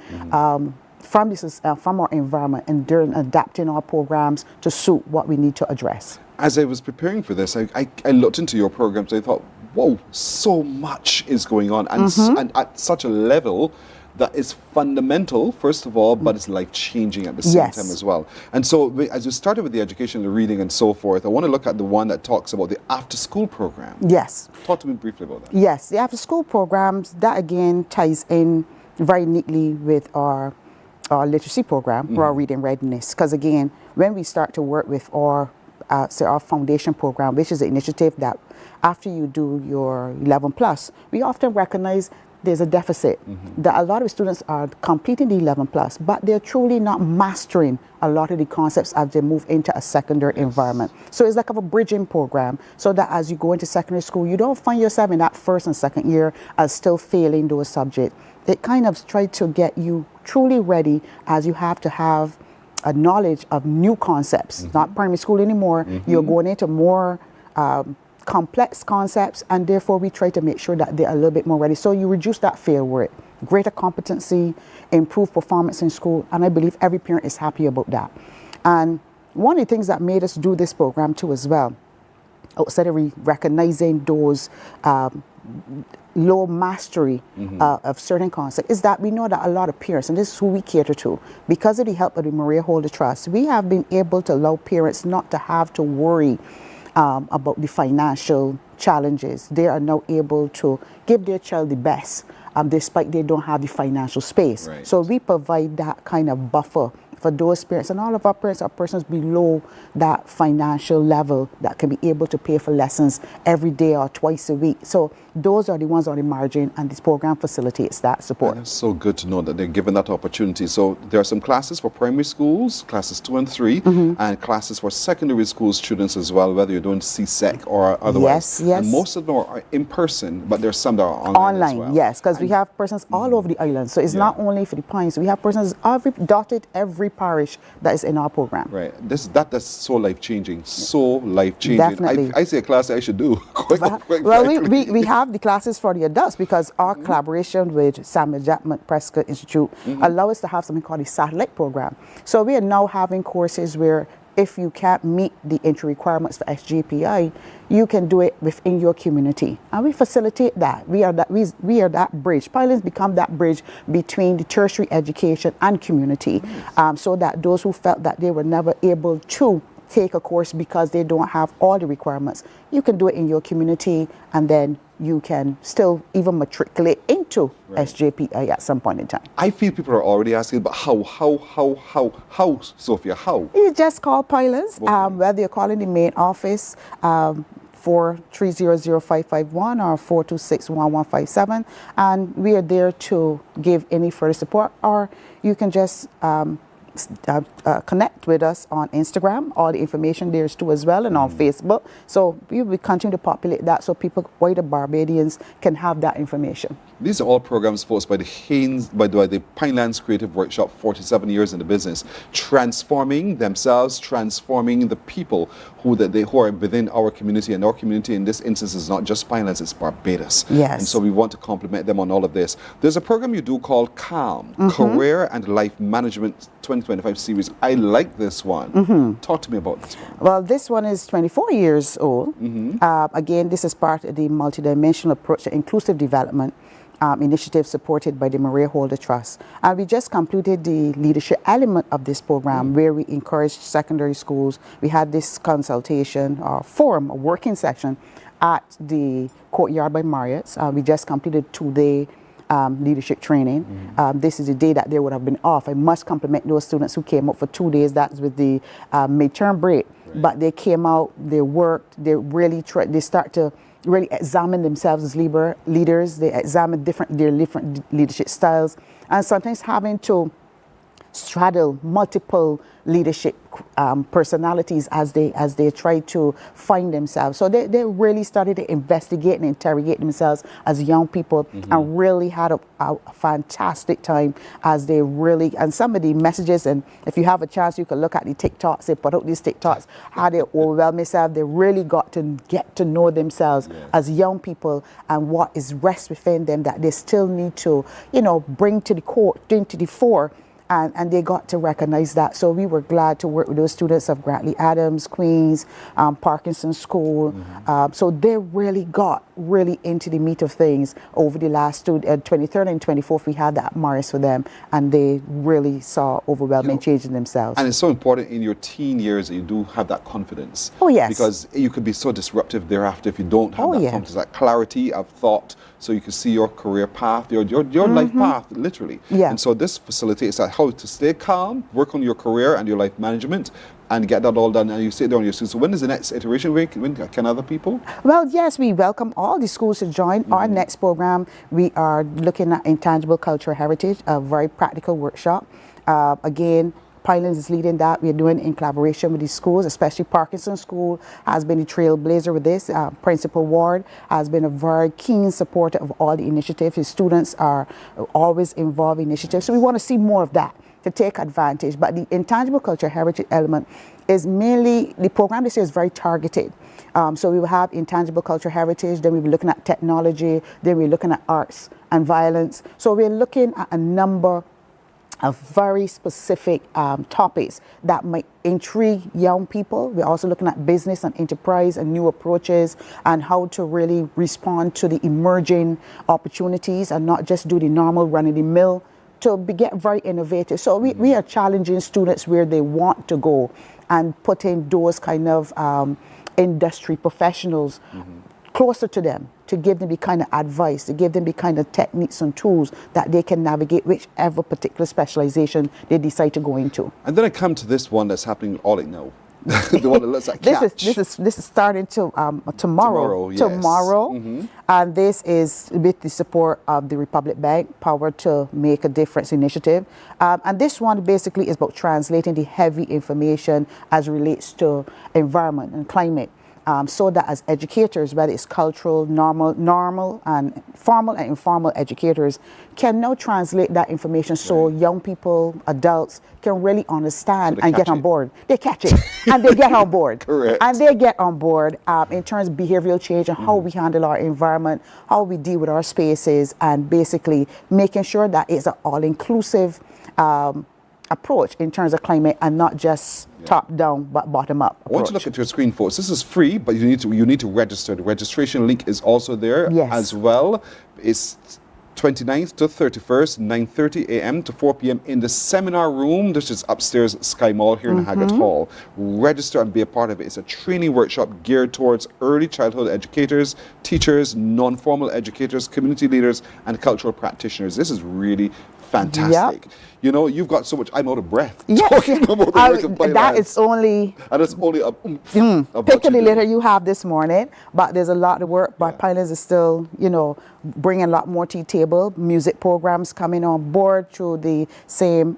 from our environment and during adapting our programs to suit what we need to address. As I was preparing for this, I looked into your programs. I thought, whoa, so much is going on, and at such a level that is fundamental, first of all, but it's life-changing at the same time as well. And so as you started with the education, the reading and so forth, I want to look at the one that talks about the after-school program. Yes. Talk to me briefly about that. Yes, the after-school programs, that again ties in very neatly with our literacy program, or our reading readiness. Because again, when we start to work with our foundation program, which is an initiative that after you do your 11 plus, we often recognize there's a deficit, that a lot of students are completing the 11 plus, but they're truly not mastering a lot of the concepts as they move into a secondary environment. So it's like a bridging program, so that as you go into secondary school, you don't find yourself in that first and second year as still failing those subjects. It kind of tries to get you truly ready, as you have to have a knowledge of new concepts, not primary school anymore. You're going into more complex concepts, and therefore we try to make sure that they're a little bit more ready. So you reduce that fail rate, greater competency, improved performance in school, and I believe every parent is happy about that. And one of the things that made us do this program too as well, outside of recognizing those low mastery of certain concepts, is that we know that a lot of parents, and this is who we cater to, because of the help of the Maria Holder Trust, we have been able to allow parents not to have to worry about the financial challenges. They are now able to give their child the best, despite they don't have the financial space. So we provide that kind of buffer for those parents, and all of our parents are persons below that financial level that can be able to pay for lessons every day or twice a week. So those are the ones on the margin, and this program facilitates that support. And it's so good to know that they're given that opportunity. So there are some classes for primary schools, classes 2 and 3, and classes for secondary school students as well, whether you're doing CSEC or otherwise. Yes. And most of them are in person, but there's some that are online as well. Yes, because we have persons all over the island. So it's not only for the Pines. We have persons dotted every parish that is in our program. Right. That's so life-changing. So life-changing. Definitely. I see a class I should do. Well, we have the classes for the adults because our collaboration with Samuel Jackman Prescott Institute allow us to have something called the satellite program. So we are now having courses where if you can't meet the entry requirements for SJPI, you can do it within your community, and we facilitate that. We are that bridge. Pilots become that bridge between the tertiary education and community, so that those who felt that they were never able to take a course because they don't have all the requirements, you can do it in your community, and then you can still even matriculate into SJPI at some point in time. I feel people are already asking, but how, Sophia, how? You just call Pilots, whether you're calling the main office, 4300551 or 4261157, and we are there to give any further support, or you can just connect with us on Instagram. All the information there is too as well, and on Facebook. So we will continue to populate that so people, wider Barbadians, can have that information. These are all programs forced by the Pinelands Creative Workshop, 47 years in the business, transforming themselves, transforming the people who are within our community. And our community in this instance is not just Pinelands, it's Barbados. Yes. And so we want to compliment them on all of this. There's a program you do called CALM, Career and Life Management 2025 series. I like this one. Talk to me about this one. Well, this one is 24 years old. Again, this is part of the multidimensional approach to inclusive development initiative supported by the Maria Holder Trust. And we just completed the leadership element of this program where we encouraged secondary schools. We had this consultation or forum, a working session at the Courtyard by Marriott's. We just completed 2-day leadership training. This is the day that they would have been off. I must compliment those students who came up for 2 days. That's with the midterm break. But they came out, they worked, they really tried, they start to really examine themselves as leaders. They examine their different leadership styles, and sometimes having to straddle multiple leadership personalities as they try to find themselves. So they really started to investigate and interrogate themselves as young people, and really had a fantastic time as they really, and some of the messages, and if you have a chance, you can look at the TikToks. They put out these TikToks, how they overwhelm themselves. They really got to get to know themselves as young people, and what is rest within them that they still need to, bring to the fore. And they got to recognize that. So we were glad to work with those students of Grantley Adams, Queens, Parkinson School. So they really got into the meat of things over the last 23rd and 24th. We had that Morris for them, and they really saw overwhelming change in themselves. And it's so important in your teen years that you do have that confidence. Oh, yes. Because you could be so disruptive thereafter if you don't have that confidence, that clarity of thought, so you can see your career path, your life path, literally. And so this facilitates that, how to stay calm, work on your career and your life management, and get that all done, and you sit down your students. So when is the next iteration? When can other people? Well, yes, we welcome all the schools to join our next program. We are looking at intangible cultural heritage, a very practical workshop. Again, Pinelands is leading that. We're doing in collaboration with the schools, especially Parkinson School has been a trailblazer with this. Principal Ward has been a very keen supporter of all the initiatives. His students are always involved in initiatives. So we want to see more of that to take advantage. But the intangible cultural heritage element is mainly, the program this year is very targeted. So we will have intangible cultural heritage, then we'll be looking at technology, then we're looking at arts and violence. So we're looking at a number of very specific topics that might intrigue young people. We're also looking at business and enterprise and new approaches, and how to really respond to the emerging opportunities and not just do the normal run-of-the-mill, to get very innovative. So we are challenging students where they want to go and putting those kind of industry professionals closer to them, to give them the kind of advice, to give them the kind of techniques and tools that they can navigate whichever particular specialization they decide to go into. And then I come to this one that's happening all right now. The one that looks like catch. This is starting to tomorrow. Yes. And this is with the support of the Republic Bank Power to Make a Difference initiative. And this one basically is about translating the heavy information as relates to environment and climate. So that as educators, whether it's cultural, normal and formal and informal educators, can now translate that information so young people, adults can really understand and get on board. They catch it and they get on board. Correct. And they get on board in terms of behavioral change and how we handle our environment, how we deal with our spaces, and basically making sure that it's an all-inclusive approach in terms of climate and not just top-down but bottom-up approach. I want you to look at your screen, folks. This is free, but you need to register. The registration link is also there as well. It's 29th to 31st, 9:30 a.m. to 4 p.m. in the seminar room. This is upstairs at Sky Mall here in Haggett Hall. Register and be a part of it. It's a training workshop geared towards early childhood educators, teachers, non-formal educators, community leaders, and cultural practitioners. This is really fantastic. You know, you've got so much. I'm out of breath. Talking about the work of finance. That is only. And it's only a pick the litter you have this morning, but there's a lot of work. But Pilots is still, you know, bringing a lot more to the table. Music programs coming on board through the same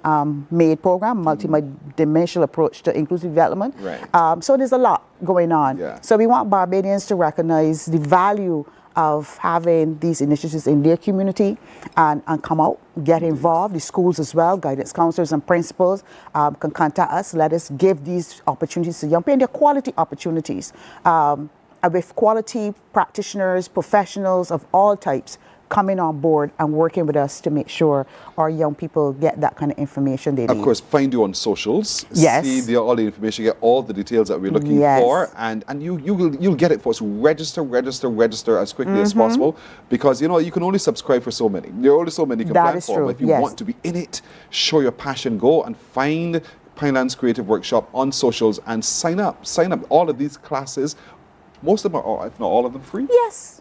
MADE program, multi-dimensional approach to inclusive development. Right. So there's a lot going on. So we want Barbadians to recognize the value of having these initiatives in their community and come out, get involved. The schools as well, guidance counselors and principals can contact us. Let us give these opportunities to young people, and they're quality opportunities. With quality practitioners, professionals of all types coming on board and working with us to make sure our young people get that kind of information they need. Of course, find you on socials. Yes. See all the information, get all the details that we're looking for, and you'll get it for us. Register as quickly as possible, because you know you can only subscribe for so many. There are only so many you can plan for. But if you want to be in it, show your passion, go and find Pinelands Creative Workshop on socials and sign up. Sign up. All of these classes, most of them are, if not all of them, free. Yes.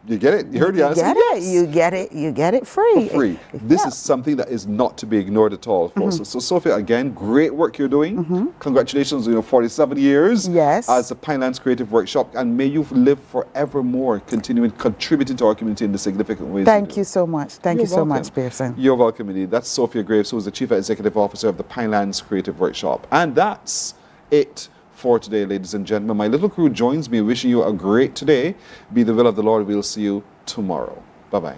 You get it? You heard the answer? You get it free. For free. This is something that is not to be ignored at all, folks. So Sophia, again, great work you're doing. Congratulations on your 47 years as the Pinelands Creative Workshop, and may you live forevermore, continuing contributing to our community in the significant ways. Thank you so much. Thank you so much, Pearson. You're welcome, indeed. That's Sophia Graves, who is the Chief Executive Officer of the Pinelands Creative Workshop. And that's it for today, ladies and gentlemen. My little crew joins me wishing you a great today. Be the will of the Lord. We'll see you tomorrow. Bye-bye.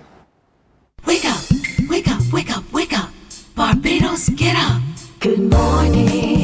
Wake up, wake up, wake up, wake up. Barbados, get up. Good morning.